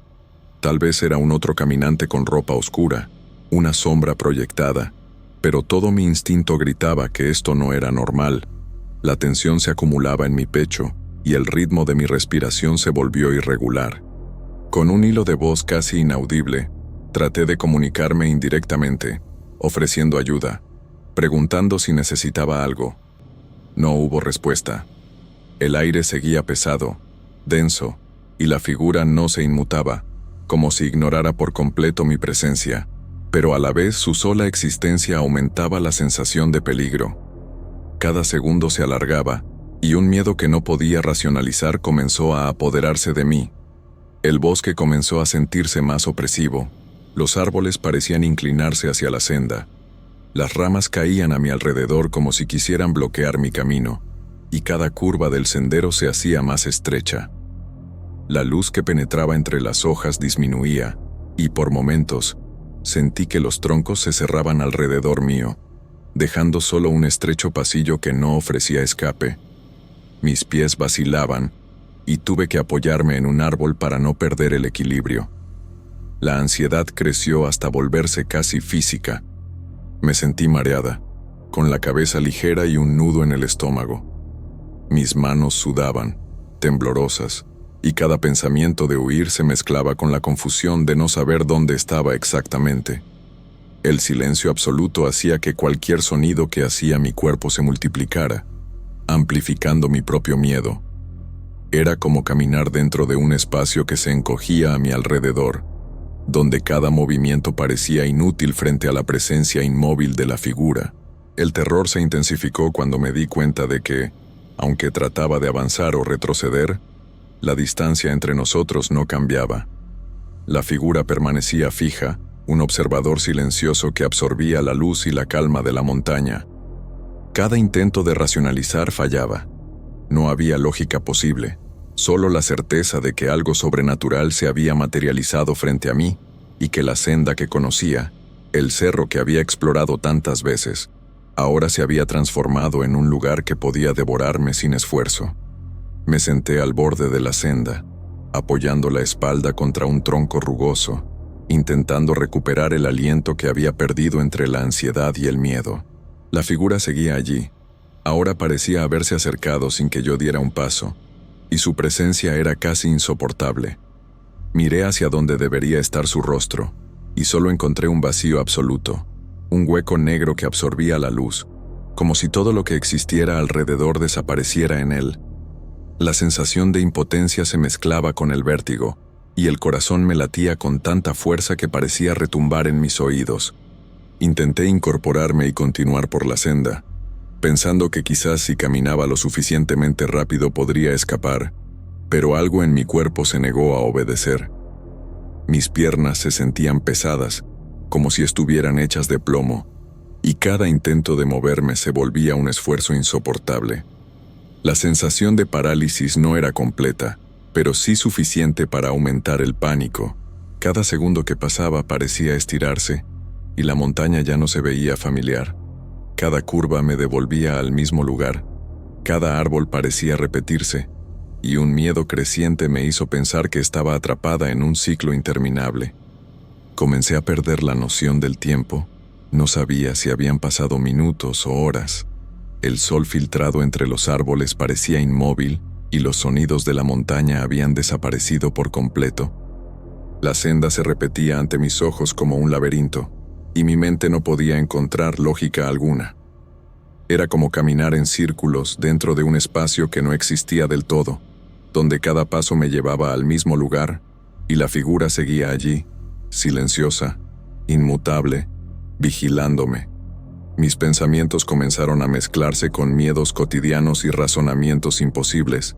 Tal vez era un otro caminante con ropa oscura, una sombra proyectada, pero todo mi instinto gritaba que esto no era normal. La tensión se acumulaba en mi pecho y el ritmo de mi respiración se volvió irregular. Con un hilo de voz casi inaudible, traté de comunicarme indirectamente, ofreciendo ayuda, preguntando si necesitaba algo. No hubo respuesta. El aire seguía pesado, denso, y la figura no se inmutaba, como si ignorara por completo mi presencia, pero a la vez su sola existencia aumentaba la sensación de peligro. Cada segundo se alargaba, y un miedo que no podía racionalizar comenzó a apoderarse de mí. El bosque comenzó a sentirse más opresivo. Los árboles parecían inclinarse hacia la senda. Las ramas caían a mi alrededor como si quisieran bloquear mi camino, y cada curva del sendero se hacía más estrecha. La luz que penetraba entre las hojas disminuía, y por momentos, sentí que los troncos se cerraban alrededor mío, dejando solo un estrecho pasillo que no ofrecía escape. Mis pies vacilaban, y tuve que apoyarme en un árbol para no perder el equilibrio. La ansiedad creció hasta volverse casi física. Me sentí mareada, con la cabeza ligera y un nudo en el estómago. Mis manos sudaban, temblorosas, y cada pensamiento de huir se mezclaba con la confusión de no saber dónde estaba exactamente. El silencio absoluto hacía que cualquier sonido que hacía mi cuerpo se multiplicara, amplificando mi propio miedo. Era como caminar dentro de un espacio que se encogía a mi alrededor, donde cada movimiento parecía inútil frente a la presencia inmóvil de la figura. El terror se intensificó cuando me di cuenta de que, aunque trataba de avanzar o retroceder, la distancia entre nosotros no cambiaba. La figura permanecía fija, un observador silencioso que absorbía la luz y la calma de la montaña. Cada intento de racionalizar fallaba. No había lógica posible, solo la certeza de que algo sobrenatural se había materializado frente a mí y que la senda que conocía, el cerro que había explorado tantas veces, ahora se había transformado en un lugar que podía devorarme sin esfuerzo. Me senté al borde de la senda, apoyando la espalda contra un tronco rugoso, intentando recuperar el aliento que había perdido entre la ansiedad y el miedo. La figura seguía allí. Ahora parecía haberse acercado sin que yo diera un paso, y su presencia era casi insoportable. Miré hacia donde debería estar su rostro, y solo encontré un vacío absoluto, un hueco negro que absorbía la luz, como si todo lo que existiera alrededor desapareciera en él. La sensación de impotencia se mezclaba con el vértigo, y el corazón me latía con tanta fuerza que parecía retumbar en mis oídos. Intenté incorporarme y continuar por la senda, pensando que quizás si caminaba lo suficientemente rápido podría escapar, pero algo en mi cuerpo se negó a obedecer. Mis piernas se sentían pesadas, como si estuvieran hechas de plomo, y cada intento de moverme se volvía un esfuerzo insoportable. La sensación de parálisis no era completa, pero sí suficiente para aumentar el pánico. Cada segundo que pasaba parecía estirarse, y la montaña ya no se veía familiar. Cada curva me devolvía al mismo lugar, cada árbol parecía repetirse, y un miedo creciente me hizo pensar que estaba atrapada en un ciclo interminable. Comencé a perder la noción del tiempo. No sabía si habían pasado minutos o horas. El sol filtrado entre los árboles parecía inmóvil y los sonidos de la montaña habían desaparecido por completo. La senda se repetía ante mis ojos como un laberinto, y mi mente no podía encontrar lógica alguna. Era como caminar en círculos dentro de un espacio que no existía del todo, donde cada paso me llevaba al mismo lugar, y la figura seguía allí, silenciosa, inmutable, vigilándome. Mis pensamientos comenzaron a mezclarse con miedos cotidianos y razonamientos imposibles.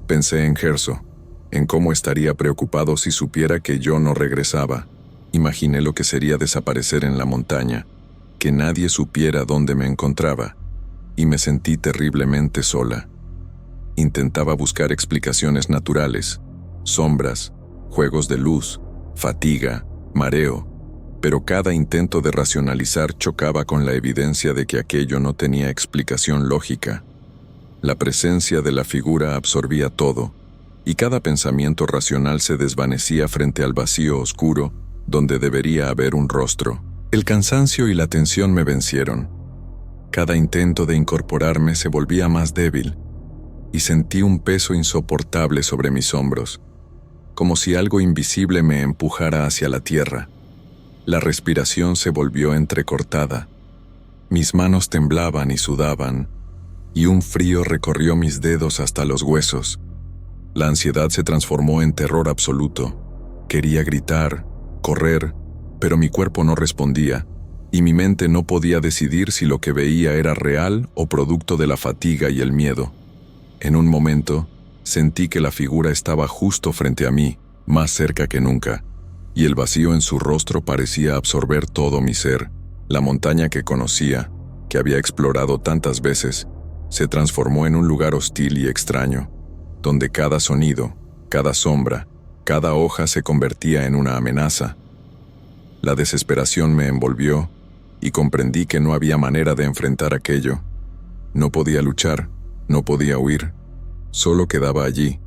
Pensé en Gerso, en cómo estaría preocupado si supiera que yo no regresaba. Imaginé lo que sería desaparecer en la montaña, que nadie supiera dónde me encontraba, y me sentí terriblemente sola. Intentaba buscar explicaciones naturales, sombras, juegos de luz, fatiga, mareo, pero cada intento de racionalizar chocaba con la evidencia de que aquello no tenía explicación lógica. La presencia de la figura absorbía todo, y cada pensamiento racional se desvanecía frente al vacío oscuro donde debería haber un rostro. El cansancio y la tensión me vencieron. Cada intento de incorporarme se volvía más débil, y sentí un peso insoportable sobre mis hombros, como si algo invisible me empujara hacia la tierra. La respiración se volvió entrecortada. Mis manos temblaban y sudaban, y un frío recorrió mis dedos hasta los huesos. La ansiedad se transformó en terror absoluto. Quería gritar, correr, pero mi cuerpo no respondía, y mi mente no podía decidir si lo que veía era real o producto de la fatiga y el miedo. En un momento, sentí que la figura estaba justo frente a mí, más cerca que nunca, y el vacío en su rostro parecía absorber todo mi ser. La montaña que conocía, que había explorado tantas veces, se transformó en un lugar hostil y extraño, donde cada sonido, cada sombra, cada hoja se convertía en una amenaza. La desesperación me envolvió, y comprendí que no había manera de enfrentar aquello. No podía luchar, no podía huir, solo quedaba allí,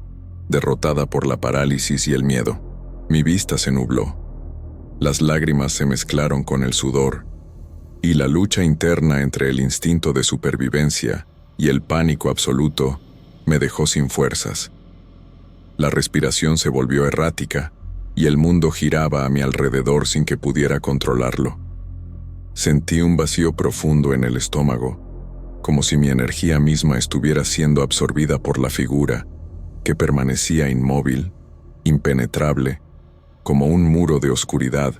derrotada por la parálisis y el miedo. Mi vista se nubló. Las lágrimas se mezclaron con el sudor, y la lucha interna entre el instinto de supervivencia y el pánico absoluto me dejó sin fuerzas. La respiración se volvió errática, y el mundo giraba a mi alrededor sin que pudiera controlarlo. Sentí un vacío profundo en el estómago, como si mi energía misma estuviera siendo absorbida por la figura, que permanecía inmóvil, impenetrable, como un muro de oscuridad.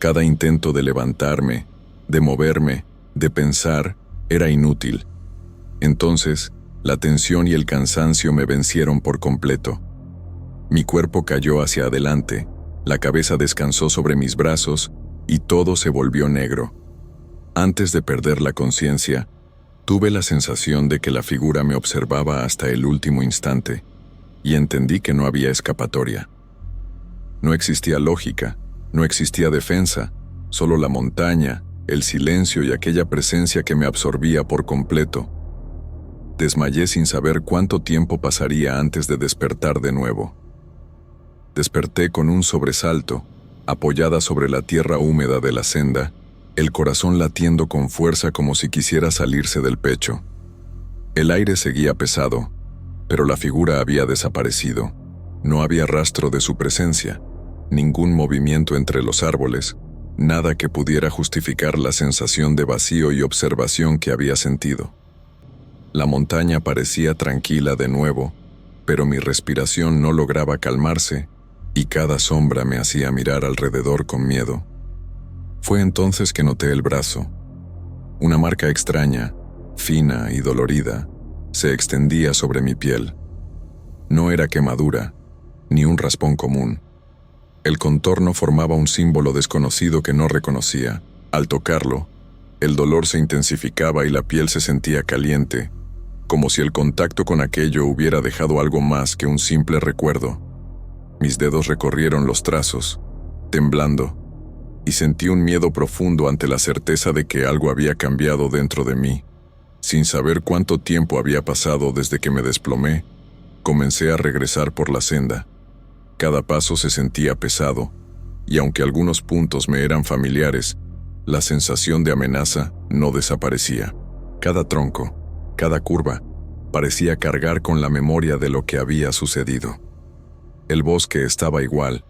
Cada intento de levantarme, de moverme, de pensar, era inútil. Entonces, la tensión y el cansancio me vencieron por completo. Mi cuerpo cayó hacia adelante, la cabeza descansó sobre mis brazos y todo se volvió negro. Antes de perder la conciencia, tuve la sensación de que la figura me observaba hasta el último instante, y entendí que no había escapatoria. No existía lógica, no existía defensa, solo la montaña, el silencio y aquella presencia que me absorbía por completo. Desmayé sin saber cuánto tiempo pasaría antes de despertar de nuevo. Desperté con un sobresalto, apoyada sobre la tierra húmeda de la senda, el corazón latiendo con fuerza como si quisiera salirse del pecho. El aire seguía pesado, pero la figura había desaparecido. No había rastro de su presencia, ningún movimiento entre los árboles, nada que pudiera justificar la sensación de vacío y observación que había sentido. La montaña parecía tranquila de nuevo, pero mi respiración no lograba calmarse, y cada sombra me hacía mirar alrededor con miedo. Fue entonces que noté el brazo. Una marca extraña, fina y dolorida, se extendía sobre mi piel. No era quemadura, ni un raspón común. El contorno formaba un símbolo desconocido que no reconocía. Al tocarlo, el dolor se intensificaba y la piel se sentía caliente, como si el contacto con aquello hubiera dejado algo más que un simple recuerdo. Mis dedos recorrieron los trazos, temblando, y sentí un miedo profundo ante la certeza de que algo había cambiado dentro de mí. Sin saber cuánto tiempo había pasado desde que me desplomé, comencé a regresar por la senda. Cada paso se sentía pesado, y aunque algunos puntos me eran familiares, la sensación de amenaza no desaparecía. Cada tronco, cada curva, parecía cargar con la memoria de lo que había sucedido. El bosque estaba igual,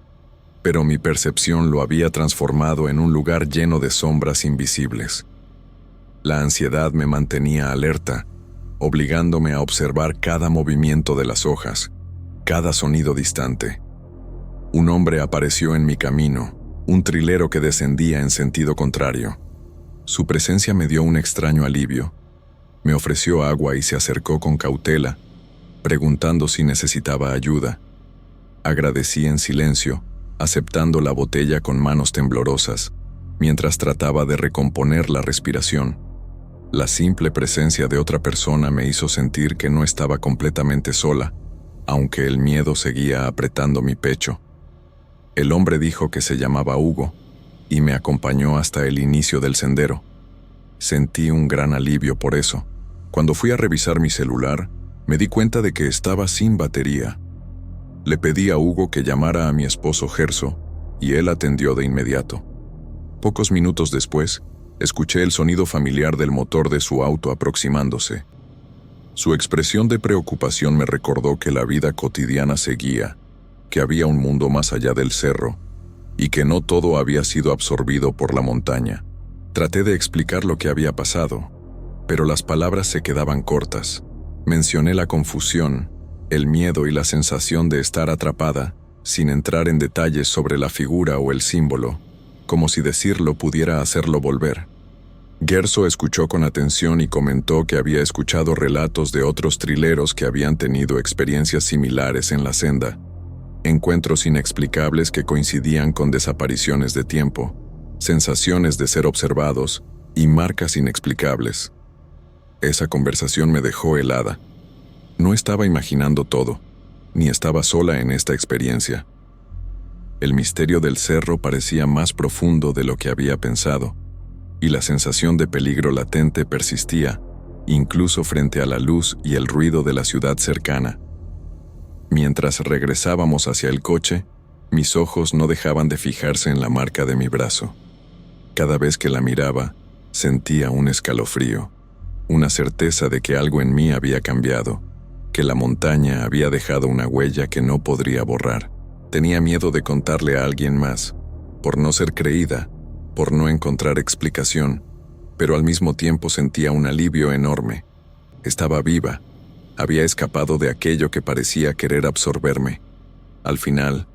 pero mi percepción lo había transformado en un lugar lleno de sombras invisibles. La ansiedad me mantenía alerta, obligándome a observar cada movimiento de las hojas, cada sonido distante. Un hombre apareció en mi camino, un trilero que descendía en sentido contrario. Su presencia me dio un extraño alivio. Me ofreció agua y se acercó con cautela, preguntando si necesitaba ayuda. Agradecí en silencio, aceptando la botella con manos temblorosas, mientras trataba de recomponer la respiración. La simple presencia de otra persona me hizo sentir que no estaba completamente sola, aunque el miedo seguía apretando mi pecho. El hombre dijo que se llamaba Hugo y me acompañó hasta el inicio del sendero. Sentí un gran alivio por eso. Cuando fui a revisar mi celular, me di cuenta de que estaba sin batería. Le pedí a Hugo que llamara a mi esposo Gerso y él atendió de inmediato. Pocos minutos después, escuché el sonido familiar del motor de su auto aproximándose. Su expresión de preocupación me recordó que la vida cotidiana seguía, que había un mundo más allá del cerro y que no todo había sido absorbido por la montaña. Traté de explicar lo que había pasado, pero las palabras se quedaban cortas. Mencioné la confusión, el miedo y la sensación de estar atrapada, sin entrar en detalles sobre la figura o el símbolo, como si decirlo pudiera hacerlo volver. Gerso escuchó con atención y comentó que había escuchado relatos de otros trileros que habían tenido experiencias similares en la senda, encuentros inexplicables que coincidían con desapariciones de tiempo, sensaciones de ser observados y marcas inexplicables. Esa conversación me dejó helada. No estaba imaginando todo, ni estaba sola en esta experiencia. El misterio del cerro parecía más profundo de lo que había pensado, y la sensación de peligro latente persistía, incluso frente a la luz y el ruido de la ciudad cercana. Mientras regresábamos hacia el coche, mis ojos no dejaban de fijarse en la marca de mi brazo. Cada vez que la miraba, sentía un escalofrío, una certeza de que algo en mí había cambiado, que la montaña había dejado una huella que no podría borrar. Tenía miedo de contarle a alguien más, por no ser creída, por no encontrar explicación, pero al mismo tiempo sentía un alivio enorme. Estaba viva, había escapado de aquello que parecía querer absorberme. Al final,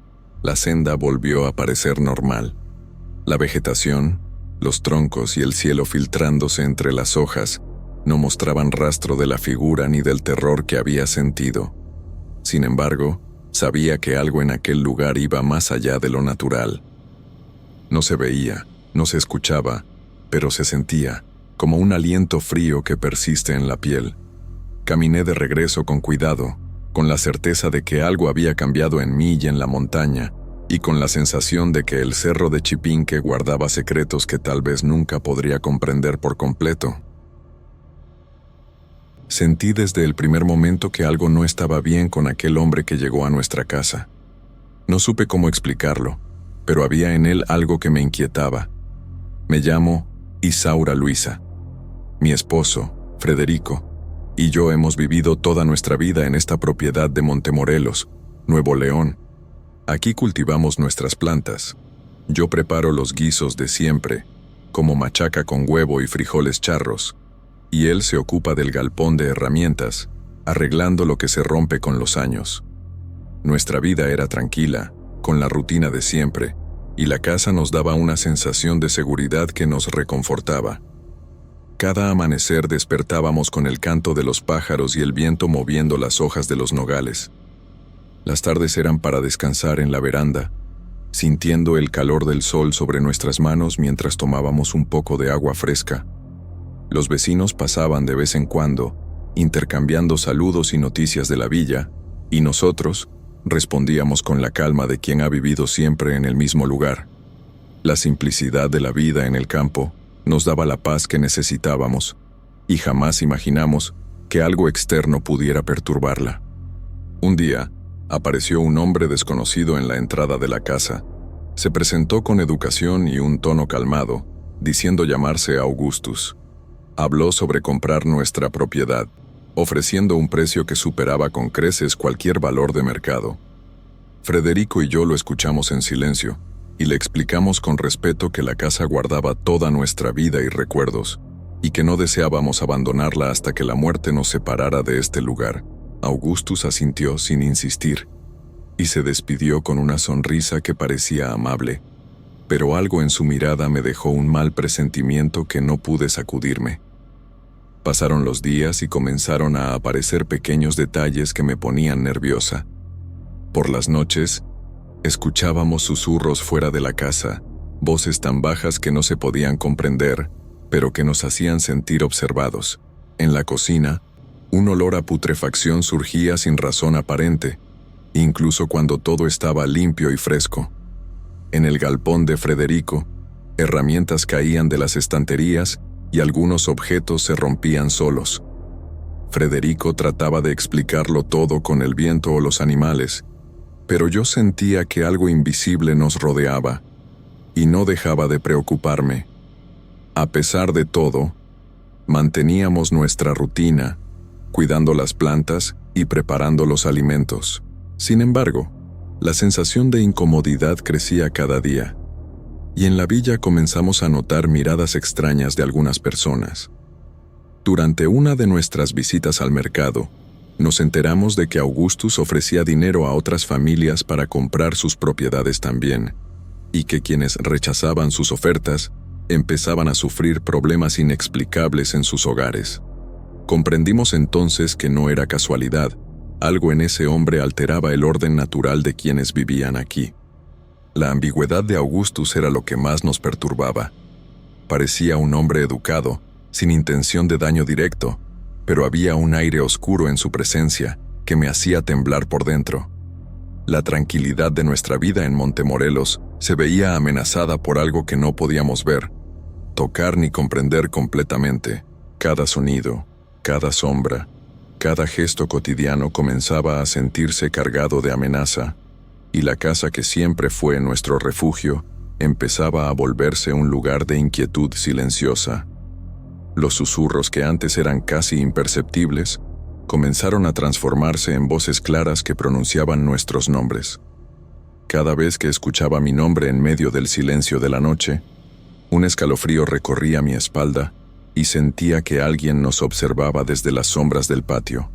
la senda volvió a parecer normal. La vegetación, los troncos y el cielo filtrándose entre las hojas no mostraban rastro de la figura ni del terror que había sentido. Sin embargo, sabía que algo en aquel lugar iba más allá de lo natural. No se veía, no se escuchaba, pero se sentía, como un aliento frío que persiste en la piel. Caminé de regreso con cuidado, con la certeza de que algo había cambiado en mí y en la montaña, y con la sensación de que el cerro de Chipinque guardaba secretos que tal vez nunca podría comprender por completo. Sentí desde el primer momento que algo no estaba bien con aquel hombre que llegó a nuestra casa. No supe cómo explicarlo, pero había en él algo que me inquietaba. Me llamo Isaura Luisa. Mi esposo, Frederico, y yo hemos vivido toda nuestra vida en esta propiedad de Montemorelos, Nuevo León. Aquí cultivamos nuestras plantas. Yo preparo los guisos de siempre, como machaca con huevo y frijoles charros, y él se ocupa del galpón de herramientas, arreglando lo que se rompe con los años. Nuestra vida era tranquila, con la rutina de siempre, y la casa nos daba una sensación de seguridad que nos reconfortaba. Cada amanecer despertábamos con el canto de los pájaros y el viento moviendo las hojas de los nogales. Las tardes eran para descansar en la veranda, sintiendo el calor del sol sobre nuestras manos mientras tomábamos un poco de agua fresca. Los vecinos pasaban de vez en cuando, intercambiando saludos y noticias de la villa, y nosotros respondíamos con la calma de quien ha vivido siempre en el mismo lugar. La simplicidad de la vida en el campo nos daba la paz que necesitábamos, y jamás imaginamos que algo externo pudiera perturbarla. Un día, apareció un hombre desconocido en la entrada de la casa. Se presentó con educación y un tono calmado, diciendo llamarse Augustus. Habló sobre comprar nuestra propiedad, ofreciendo un precio que superaba con creces cualquier valor de mercado. Frederico y yo lo escuchamos en silencio, y le explicamos con respeto que la casa guardaba toda nuestra vida y recuerdos, y que no deseábamos abandonarla hasta que la muerte nos separara de este lugar. Augustus asintió sin insistir, y se despidió con una sonrisa que parecía amable, pero algo en su mirada me dejó un mal presentimiento que no pude sacudirme. Pasaron los días y comenzaron a aparecer pequeños detalles que me ponían nerviosa. Por las noches, escuchábamos susurros fuera de la casa, voces tan bajas que no se podían comprender, pero que nos hacían sentir observados. En la cocina, un olor a putrefacción surgía sin razón aparente, incluso cuando todo estaba limpio y fresco. En el galpón de Frederico, herramientas caían de las estanterías y algunos objetos se rompían solos. Frederico trataba de explicarlo todo con el viento o los animales, pero yo sentía que algo invisible nos rodeaba y no dejaba de preocuparme. A pesar de todo, manteníamos nuestra rutina, cuidando las plantas y preparando los alimentos. Sin embargo, la sensación de incomodidad crecía cada día, y en la villa comenzamos a notar miradas extrañas de algunas personas. Durante una de nuestras visitas al mercado, nos enteramos de que Augustus ofrecía dinero a otras familias para comprar sus propiedades también, y que quienes rechazaban sus ofertas empezaban a sufrir problemas inexplicables en sus hogares. Comprendimos entonces que no era casualidad, algo en ese hombre alteraba el orden natural de quienes vivían aquí. La ambigüedad de Augustus era lo que más nos perturbaba. Parecía un hombre educado, sin intención de daño directo, pero había un aire oscuro en su presencia que me hacía temblar por dentro. La tranquilidad de nuestra vida en Montemorelos se veía amenazada por algo que no podíamos ver, tocar ni comprender completamente. Cada sonido, cada sombra, cada gesto cotidiano comenzaba a sentirse cargado de amenaza, y la casa que siempre fue nuestro refugio empezaba a volverse un lugar de inquietud silenciosa. Los susurros que antes eran casi imperceptibles comenzaron a transformarse en voces claras que pronunciaban nuestros nombres. Cada vez que escuchaba mi nombre en medio del silencio de la noche, un escalofrío recorría mi espalda y sentía que alguien nos observaba desde las sombras del patio.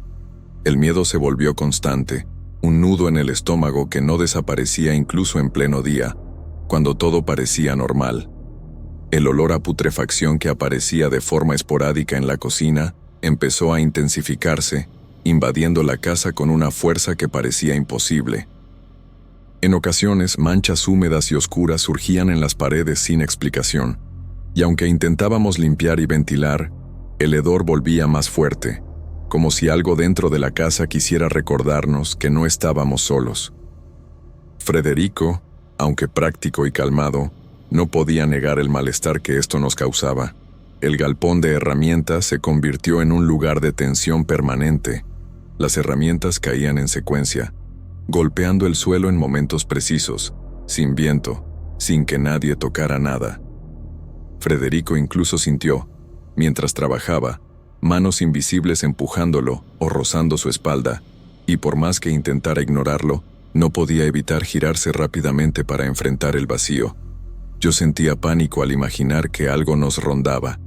El miedo se volvió constante, un nudo en el estómago que no desaparecía incluso en pleno día, cuando todo parecía normal. El olor a putrefacción que aparecía de forma esporádica en la cocina empezó a intensificarse, invadiendo la casa con una fuerza que parecía imposible. En ocasiones, manchas húmedas y oscuras surgían en las paredes sin explicación, y aunque intentábamos limpiar y ventilar, el hedor volvía más fuerte, como si algo dentro de la casa quisiera recordarnos que no estábamos solos. Frederico, aunque práctico y calmado, no podía negar el malestar que esto nos causaba. El galpón de herramientas se convirtió en un lugar de tensión permanente. Las herramientas caían en secuencia, golpeando el suelo en momentos precisos, sin viento, sin que nadie tocara nada. Frederico incluso sintió, mientras trabajaba, manos invisibles empujándolo o rozando su espalda, y por más que intentara ignorarlo, no podía evitar girarse rápidamente para enfrentar el vacío. Yo sentía pánico al imaginar que algo nos rondaba,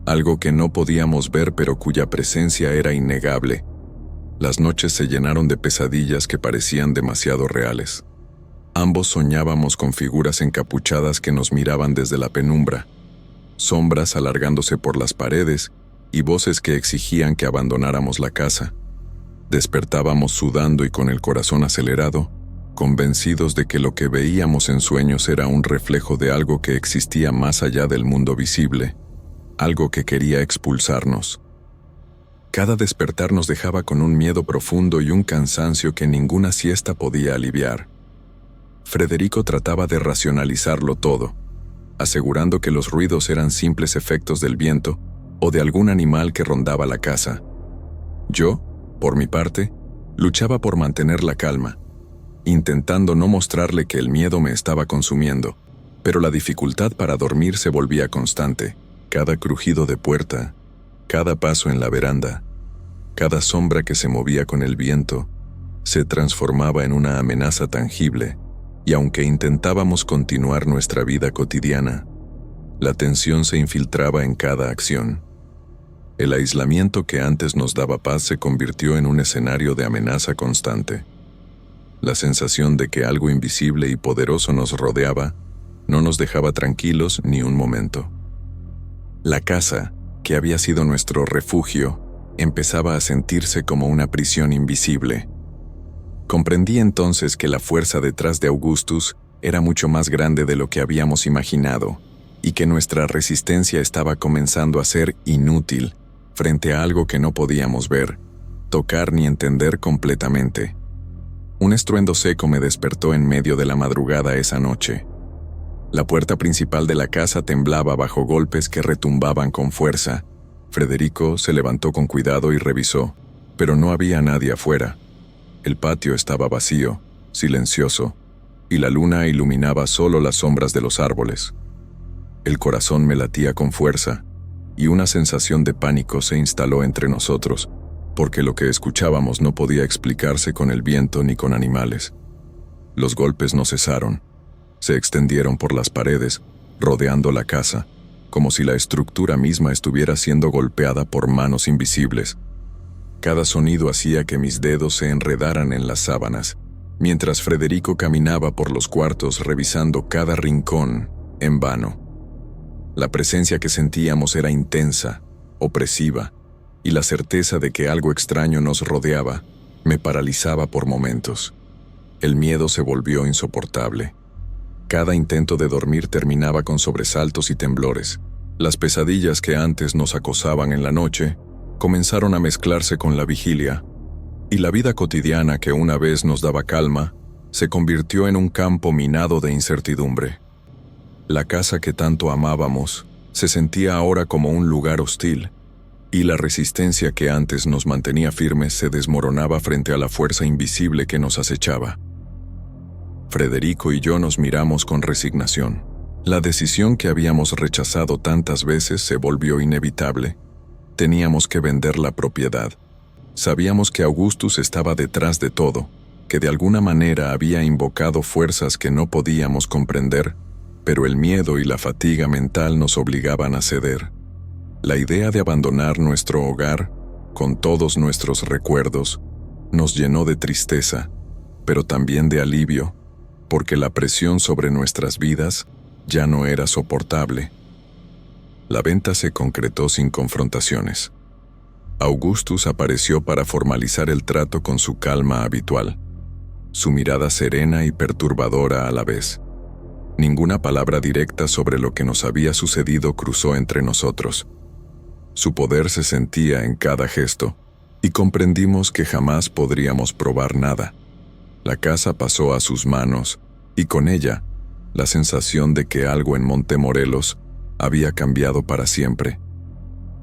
algo que no podíamos ver pero cuya presencia era innegable. Las noches se llenaron de pesadillas que parecían demasiado reales. Ambos soñábamos con figuras encapuchadas que nos miraban desde la penumbra, sombras alargándose por las paredes y voces que exigían que abandonáramos la casa. Despertábamos sudando y con el corazón acelerado, convencidos de que lo que veíamos en sueños era un reflejo de algo que existía más allá del mundo visible, algo que quería expulsarnos. Cada despertar nos dejaba con un miedo profundo y un cansancio que ninguna siesta podía aliviar. Frederico trataba de racionalizarlo todo, asegurando que los ruidos eran simples efectos del viento o de algún animal que rondaba la casa. Yo, por mi parte, luchaba por mantener la calma, intentando no mostrarle que el miedo me estaba consumiendo, pero la dificultad para dormir se volvía constante. Cada crujido de puerta, cada paso en la veranda, cada sombra que se movía con el viento, se transformaba en una amenaza tangible, y aunque intentábamos continuar nuestra vida cotidiana, la tensión se infiltraba en cada acción. El aislamiento que antes nos daba paz se convirtió en un escenario de amenaza constante. La sensación de que algo invisible y poderoso nos rodeaba no nos dejaba tranquilos ni un momento. La casa, que había sido nuestro refugio, empezaba a sentirse como una prisión invisible. Comprendí entonces que la fuerza detrás de Augustus era mucho más grande de lo que habíamos imaginado, y que nuestra resistencia estaba comenzando a ser inútil frente a algo que no podíamos ver, tocar ni entender completamente. Un estruendo seco me despertó en medio de la madrugada esa noche. La puerta principal de la casa temblaba bajo golpes que retumbaban con fuerza. Federico se levantó con cuidado y revisó, pero no había nadie afuera. El patio estaba vacío, silencioso, y la luna iluminaba solo las sombras de los árboles. El corazón me latía con fuerza, y una sensación de pánico se instaló entre nosotros, porque lo que escuchábamos no podía explicarse con el viento ni con animales. Los golpes no cesaron. Se extendieron por las paredes, rodeando la casa, como si la estructura misma estuviera siendo golpeada por manos invisibles. Cada sonido hacía que mis dedos se enredaran en las sábanas, mientras Federico caminaba por los cuartos revisando cada rincón, en vano. La presencia que sentíamos era intensa, opresiva, y la certeza de que algo extraño nos rodeaba me paralizaba por momentos. El miedo se volvió insoportable. Cada intento de dormir terminaba con sobresaltos y temblores. Las pesadillas que antes nos acosaban en la noche comenzaron a mezclarse con la vigilia, y la vida cotidiana que una vez nos daba calma se convirtió en un campo minado de incertidumbre. La casa que tanto amábamos se sentía ahora como un lugar hostil, y la resistencia que antes nos mantenía firmes se desmoronaba frente a la fuerza invisible que nos acechaba. Federico y yo nos miramos con resignación. La decisión que habíamos rechazado tantas veces se volvió inevitable. Teníamos que vender la propiedad. Sabíamos que Augustus estaba detrás de todo, que de alguna manera había invocado fuerzas que no podíamos comprender, pero el miedo y la fatiga mental nos obligaban a ceder. La idea de abandonar nuestro hogar, con todos nuestros recuerdos, nos llenó de tristeza, pero también de alivio, porque la presión sobre nuestras vidas ya no era soportable. La venta se concretó sin confrontaciones. Augustus apareció para formalizar el trato con su calma habitual, su mirada serena y perturbadora a la vez. Ninguna palabra directa sobre lo que nos había sucedido cruzó entre nosotros. Su poder se sentía en cada gesto, y comprendimos que jamás podríamos probar nada. La casa pasó a sus manos, y con ella, la sensación de que algo en Montemorelos había cambiado para siempre.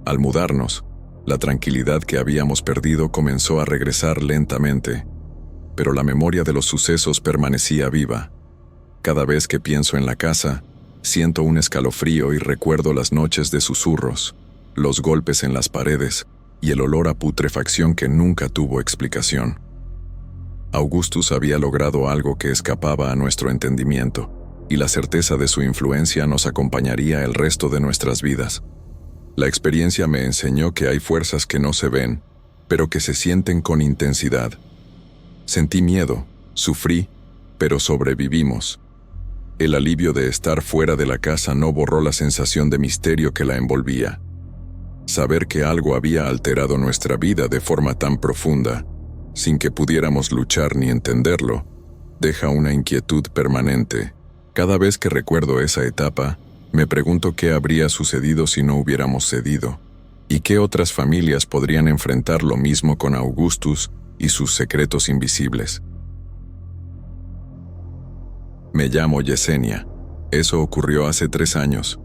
Al mudarnos, la tranquilidad que habíamos perdido comenzó a regresar lentamente, pero la memoria de los sucesos permanecía viva. Cada vez que pienso en la casa, siento un escalofrío y recuerdo las noches de susurros, los golpes en las paredes y el olor a putrefacción que nunca tuvo explicación. Augustus había logrado algo que escapaba a nuestro entendimiento, y la certeza de su influencia nos acompañaría el resto de nuestras vidas. La experiencia me enseñó que hay fuerzas que no se ven, pero que se sienten con intensidad. Sentí miedo, sufrí, pero sobrevivimos. El alivio de estar fuera de la casa no borró la sensación de misterio que la envolvía. Saber que algo había alterado nuestra vida de forma tan profunda, sin que pudiéramos luchar ni entenderlo, deja una inquietud permanente. Cada vez que recuerdo esa etapa, me pregunto qué habría sucedido si no hubiéramos cedido, y qué otras familias podrían enfrentar lo mismo con Augustus y sus secretos invisibles. Me llamo Yesenia. Eso ocurrió hace 3 años.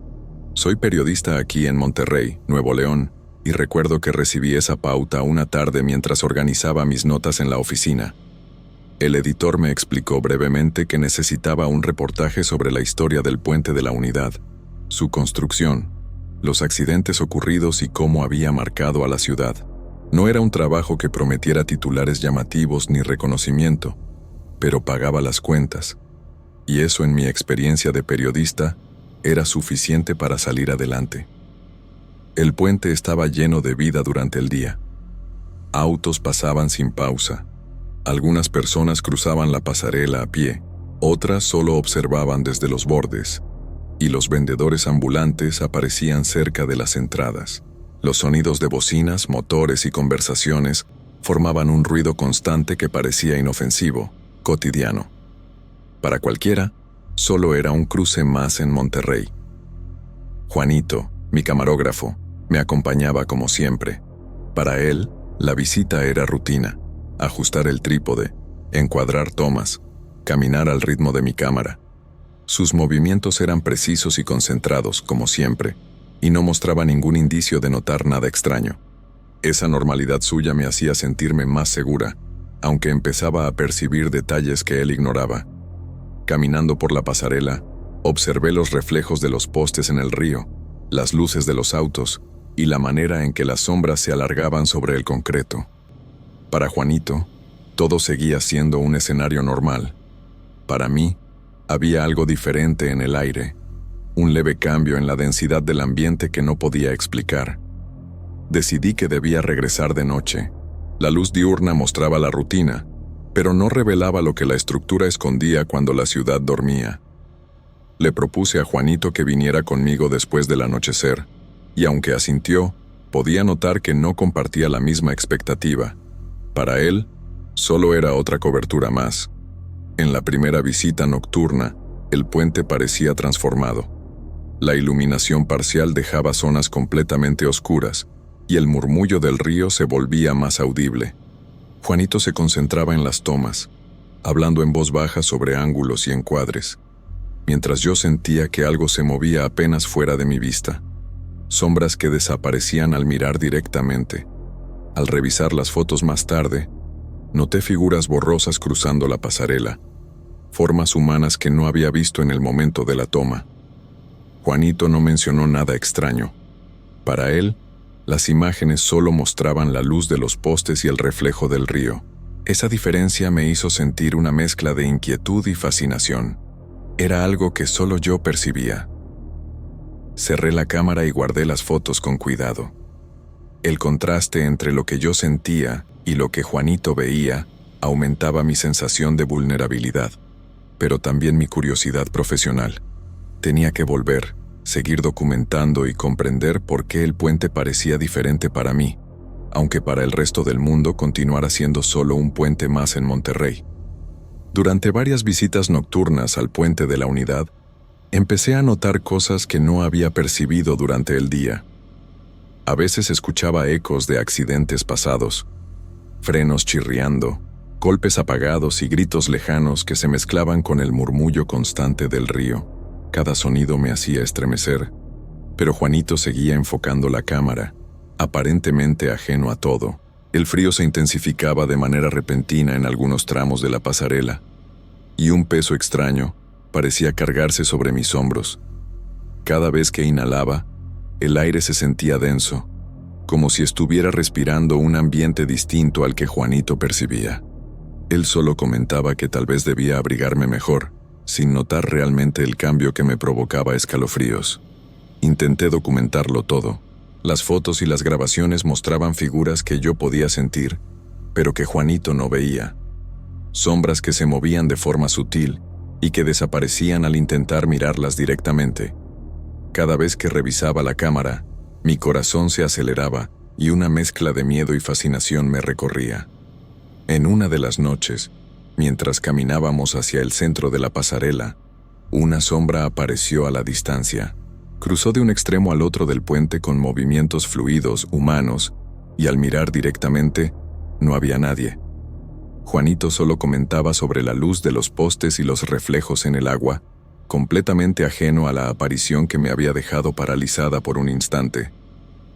Soy periodista aquí en Monterrey, Nuevo León, y recuerdo que recibí esa pauta una tarde mientras organizaba mis notas en la oficina. El editor me explicó brevemente que necesitaba un reportaje sobre la historia del puente de la Unidad, su construcción, los accidentes ocurridos y cómo había marcado a la ciudad. No era un trabajo que prometiera titulares llamativos ni reconocimiento, pero pagaba las cuentas, y eso en mi experiencia de periodista era suficiente para salir adelante. El puente estaba lleno de vida durante el día. Autos pasaban sin pausa. Algunas personas cruzaban la pasarela a pie, otras solo observaban desde los bordes, y los vendedores ambulantes aparecían cerca de las entradas. Los sonidos de bocinas, motores y conversaciones formaban un ruido constante que parecía inofensivo, cotidiano. Para cualquiera, solo era un cruce más en Monterrey. Juanito, mi camarógrafo, me acompañaba como siempre. Para él, la visita era rutina: ajustar el trípode, encuadrar tomas, caminar al ritmo de mi cámara. Sus movimientos eran precisos y concentrados, como siempre, y no mostraba ningún indicio de notar nada extraño. Esa normalidad suya me hacía sentirme más segura, aunque empezaba a percibir detalles que él ignoraba. Caminando por la pasarela, observé los reflejos de los postes en el río, las luces de los autos y la manera en que las sombras se alargaban sobre el concreto. Para Juanito, todo seguía siendo un escenario normal. Para mí, había algo diferente en el aire, un leve cambio en la densidad del ambiente que no podía explicar. Decidí que debía regresar de noche. La luz diurna mostraba la rutina, pero no revelaba lo que la estructura escondía cuando la ciudad dormía. Le propuse a Juanito que viniera conmigo después del anochecer, y aunque asintió, podía notar que no compartía la misma expectativa. Para él, solo era otra cobertura más. En la primera visita nocturna, el puente parecía transformado. La iluminación parcial dejaba zonas completamente oscuras, y el murmullo del río se volvía más audible. Juanito se concentraba en las tomas, hablando en voz baja sobre ángulos y encuadres, mientras yo sentía que algo se movía apenas fuera de mi vista. Sombras que desaparecían al mirar directamente. Al revisar las fotos más tarde, noté figuras borrosas cruzando la pasarela, formas humanas que no había visto en el momento de la toma. Juanito no mencionó nada extraño. Para él, las imágenes solo mostraban la luz de los postes y el reflejo del río. Esa diferencia me hizo sentir una mezcla de inquietud y fascinación. Era algo que solo yo percibía. Cerré la cámara y guardé las fotos con cuidado. El contraste entre lo que yo sentía y lo que Juanito veía aumentaba mi sensación de vulnerabilidad, pero también mi curiosidad profesional. Tenía que volver, seguir documentando y comprender por qué el puente parecía diferente para mí, aunque para el resto del mundo continuara siendo solo un puente más en Monterrey. Durante varias visitas nocturnas al puente de la Unidad, empecé a notar cosas que no había percibido durante el día. A veces escuchaba ecos de accidentes pasados, frenos chirriando, golpes apagados y gritos lejanos que se mezclaban con el murmullo constante del río. Cada sonido me hacía estremecer, pero Juanito seguía enfocando la cámara, aparentemente ajeno a todo. El frío se intensificaba de manera repentina en algunos tramos de la pasarela, y un peso extraño parecía cargarse sobre mis hombros. Cada vez que inhalaba, el aire se sentía denso, como si estuviera respirando un ambiente distinto al que Juanito percibía. Él solo comentaba que tal vez debía abrigarme mejor, sin notar realmente el cambio que me provocaba escalofríos. Intenté documentarlo todo. Las fotos y las grabaciones mostraban figuras que yo podía sentir, pero que Juanito no veía. Sombras que se movían de forma sutil y que desaparecían al intentar mirarlas directamente. Cada vez que revisaba la cámara, mi corazón se aceleraba y una mezcla de miedo y fascinación me recorría. En una de las noches, mientras caminábamos hacia el centro de la pasarela, una sombra apareció a la distancia. Cruzó de un extremo al otro del puente con movimientos fluidos, humanos, y al mirar directamente, no había nadie. Juanito solo comentaba sobre la luz de los postes y los reflejos en el agua, completamente ajeno a la aparición que me había dejado paralizada por un instante.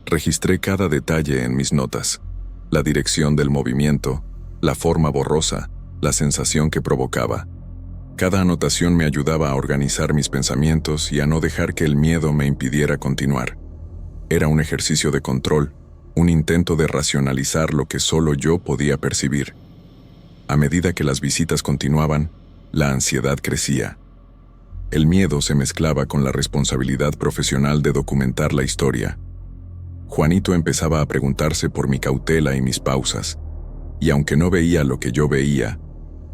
Registré cada detalle en mis notas: la dirección del movimiento, la forma borrosa, la sensación que provocaba. Cada anotación me ayudaba a organizar mis pensamientos y a no dejar que el miedo me impidiera continuar. Era un ejercicio de control, un intento de racionalizar lo que solo yo podía percibir. A medida que las visitas continuaban, la ansiedad crecía. El miedo se mezclaba con la responsabilidad profesional de documentar la historia. Juanito empezaba a preguntarse por mi cautela y mis pausas, y aunque no veía lo que yo veía,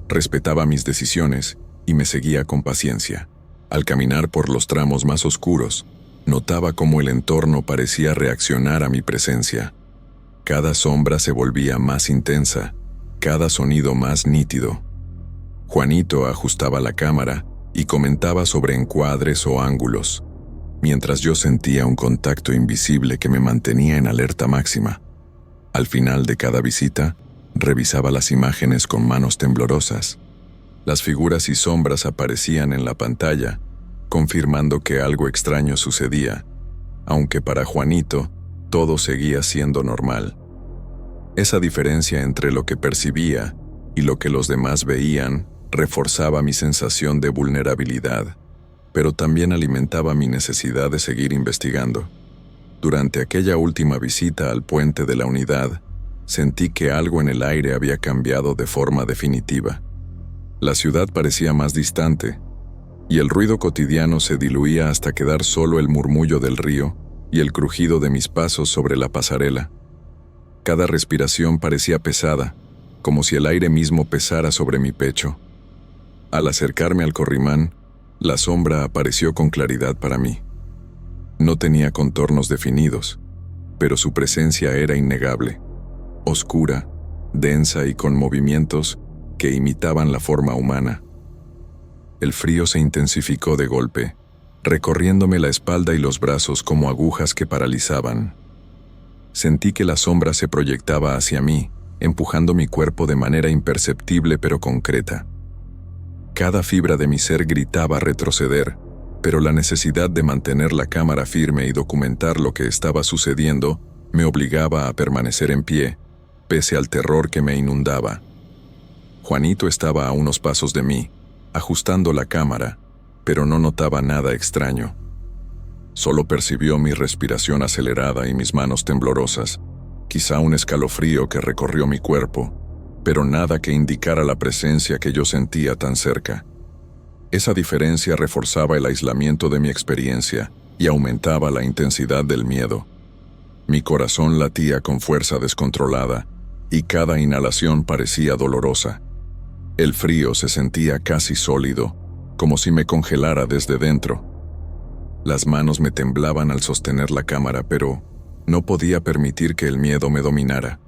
respetaba mis decisiones y me seguía con paciencia. Al caminar por los tramos más oscuros, notaba cómo el entorno parecía reaccionar a mi presencia. Cada sombra se volvía más intensa, cada sonido más nítido. Juanito ajustaba la cámara y comentaba sobre encuadres o ángulos, mientras yo sentía un contacto invisible que me mantenía en alerta máxima. Al final de cada visita, revisaba las imágenes con manos temblorosas. Las figuras y sombras aparecían en la pantalla, confirmando que algo extraño sucedía, aunque para Juanito todo seguía siendo normal. Esa diferencia entre lo que percibía y lo que los demás veían reforzaba mi sensación de vulnerabilidad, pero también alimentaba mi necesidad de seguir investigando. Durante aquella última visita al puente de la unidad, sentí que algo en el aire había cambiado de forma definitiva. La ciudad parecía más distante, y el ruido cotidiano se diluía hasta quedar solo el murmullo del río y el crujido de mis pasos sobre la pasarela. Cada respiración parecía pesada, como si el aire mismo pesara sobre mi pecho. Al acercarme al corrimán, la sombra apareció con claridad para mí. No tenía contornos definidos, pero su presencia era innegable, oscura, densa y con movimientos que imitaban la forma humana. El frío se intensificó de golpe, recorriéndome la espalda y los brazos como agujas que paralizaban. Sentí que la sombra se proyectaba hacia mí, empujando mi cuerpo de manera imperceptible pero concreta. Cada fibra de mi ser gritaba retroceder, pero la necesidad de mantener la cámara firme y documentar lo que estaba sucediendo me obligaba a permanecer en pie, pese al terror que me inundaba. Juanito estaba a unos pasos de mí, ajustando la cámara, pero no notaba nada extraño. Solo percibió mi respiración acelerada y mis manos temblorosas, quizá un escalofrío que recorrió mi cuerpo, pero nada que indicara la presencia que yo sentía tan cerca. Esa diferencia reforzaba el aislamiento de mi experiencia y aumentaba la intensidad del miedo. Mi corazón latía con fuerza descontrolada y cada inhalación parecía dolorosa. El frío se sentía casi sólido, como si me congelara desde dentro. Las manos me temblaban al sostener la cámara, pero no podía permitir que el miedo me dominara.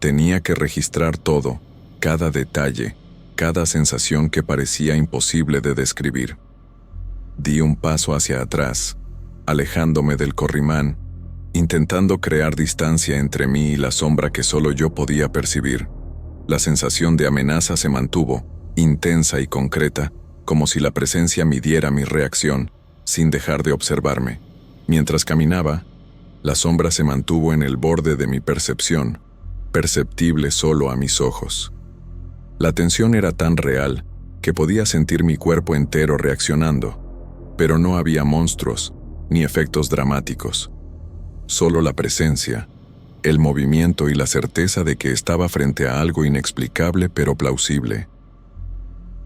Tenía que registrar todo, cada detalle, cada sensación que parecía imposible de describir. Di un paso hacia atrás, alejándome del corrimán, intentando crear distancia entre mí y la sombra que solo yo podía percibir. La sensación de amenaza se mantuvo, intensa y concreta, como si la presencia midiera mi reacción, sin dejar de observarme. Mientras caminaba, la sombra se mantuvo en el borde de mi percepción, perceptible solo a mis ojos. La tensión era tan real que podía sentir mi cuerpo entero reaccionando, pero no había monstruos ni efectos dramáticos. Solo la presencia, el movimiento y la certeza de que estaba frente a algo inexplicable pero plausible.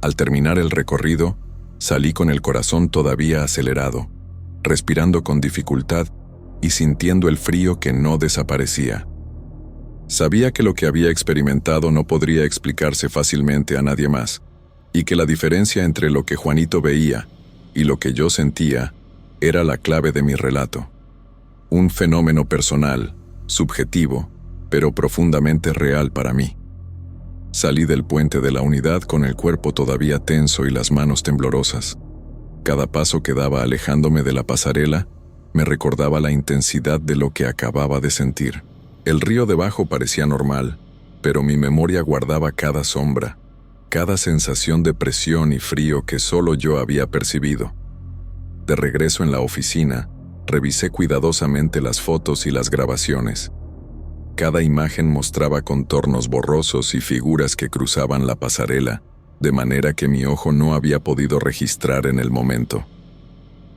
Al terminar el recorrido, salí con el corazón todavía acelerado, respirando con dificultad y sintiendo el frío que no desaparecía. Sabía que lo que había experimentado no podría explicarse fácilmente a nadie más, y que la diferencia entre lo que Juanito veía y lo que yo sentía era la clave de mi relato. Un fenómeno personal, subjetivo, pero profundamente real para mí. Salí del puente de la unidad con el cuerpo todavía tenso y las manos temblorosas. Cada paso que daba alejándome de la pasarela me recordaba la intensidad de lo que acababa de sentir. El río debajo parecía normal, pero mi memoria guardaba cada sombra, cada sensación de presión y frío que solo yo había percibido. De regreso en la oficina, revisé cuidadosamente las fotos y las grabaciones. Cada imagen mostraba contornos borrosos y figuras que cruzaban la pasarela, de manera que mi ojo no había podido registrar en el momento.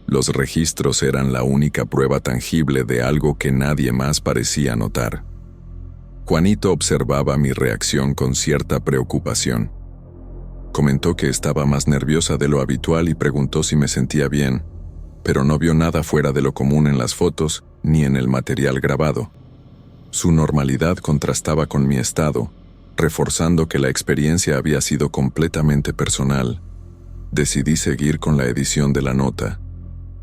Los registros eran la única prueba tangible de algo que nadie más parecía notar. Juanito observaba mi reacción con cierta preocupación. Comentó que estaba más nerviosa de lo habitual y preguntó si me sentía bien, pero no vio nada fuera de lo común en las fotos ni en el material grabado. Su normalidad contrastaba con mi estado, reforzando que la experiencia había sido completamente personal. Decidí seguir con la edición de la nota.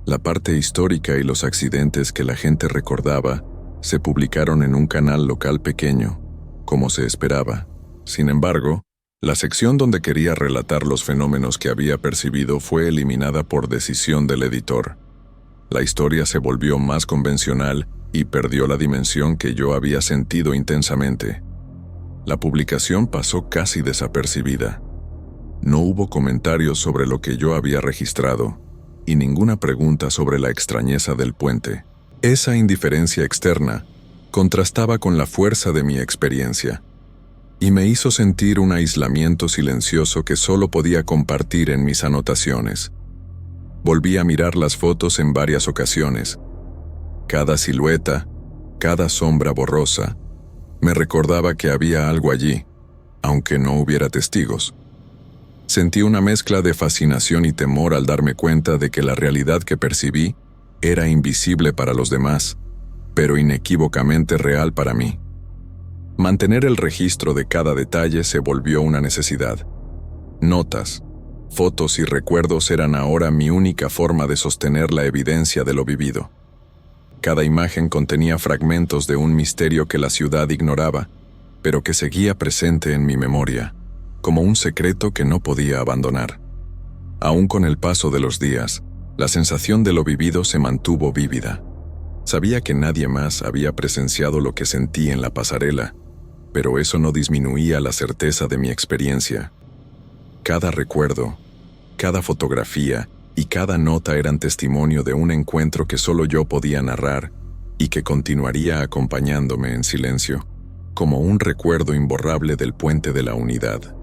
La parte histórica y los accidentes que la gente recordaba se publicaron en un canal local pequeño, como se esperaba. Sin embargo, la sección donde quería relatar los fenómenos que había percibido fue eliminada por decisión del editor. La historia se volvió más convencional y perdió la dimensión que yo había sentido intensamente. La publicación pasó casi desapercibida. No hubo comentarios sobre lo que yo había registrado, y ninguna pregunta sobre la extrañeza del puente. Esa indiferencia externa contrastaba con la fuerza de mi experiencia y me hizo sentir un aislamiento silencioso que solo podía compartir en mis anotaciones. Volví a mirar las fotos en varias ocasiones. Cada silueta, cada sombra borrosa, me recordaba que había algo allí, aunque no hubiera testigos. Sentí una mezcla de fascinación y temor al darme cuenta de que la realidad que percibí era invisible para los demás, pero inequívocamente real para mí. Mantener el registro de cada detalle se volvió una necesidad. Notas, fotos y recuerdos eran ahora mi única forma de sostener la evidencia de lo vivido. Cada imagen contenía fragmentos de un misterio que la ciudad ignoraba, pero que seguía presente en mi memoria, como un secreto que no podía abandonar. Aún con el paso de los días, la sensación de lo vivido se mantuvo vívida. Sabía que nadie más había presenciado lo que sentí en la pasarela, pero eso no disminuía la certeza de mi experiencia. Cada recuerdo, cada fotografía y cada nota eran testimonio de un encuentro que solo yo podía narrar y que continuaría acompañándome en silencio, como un recuerdo imborrable del puente de la unidad.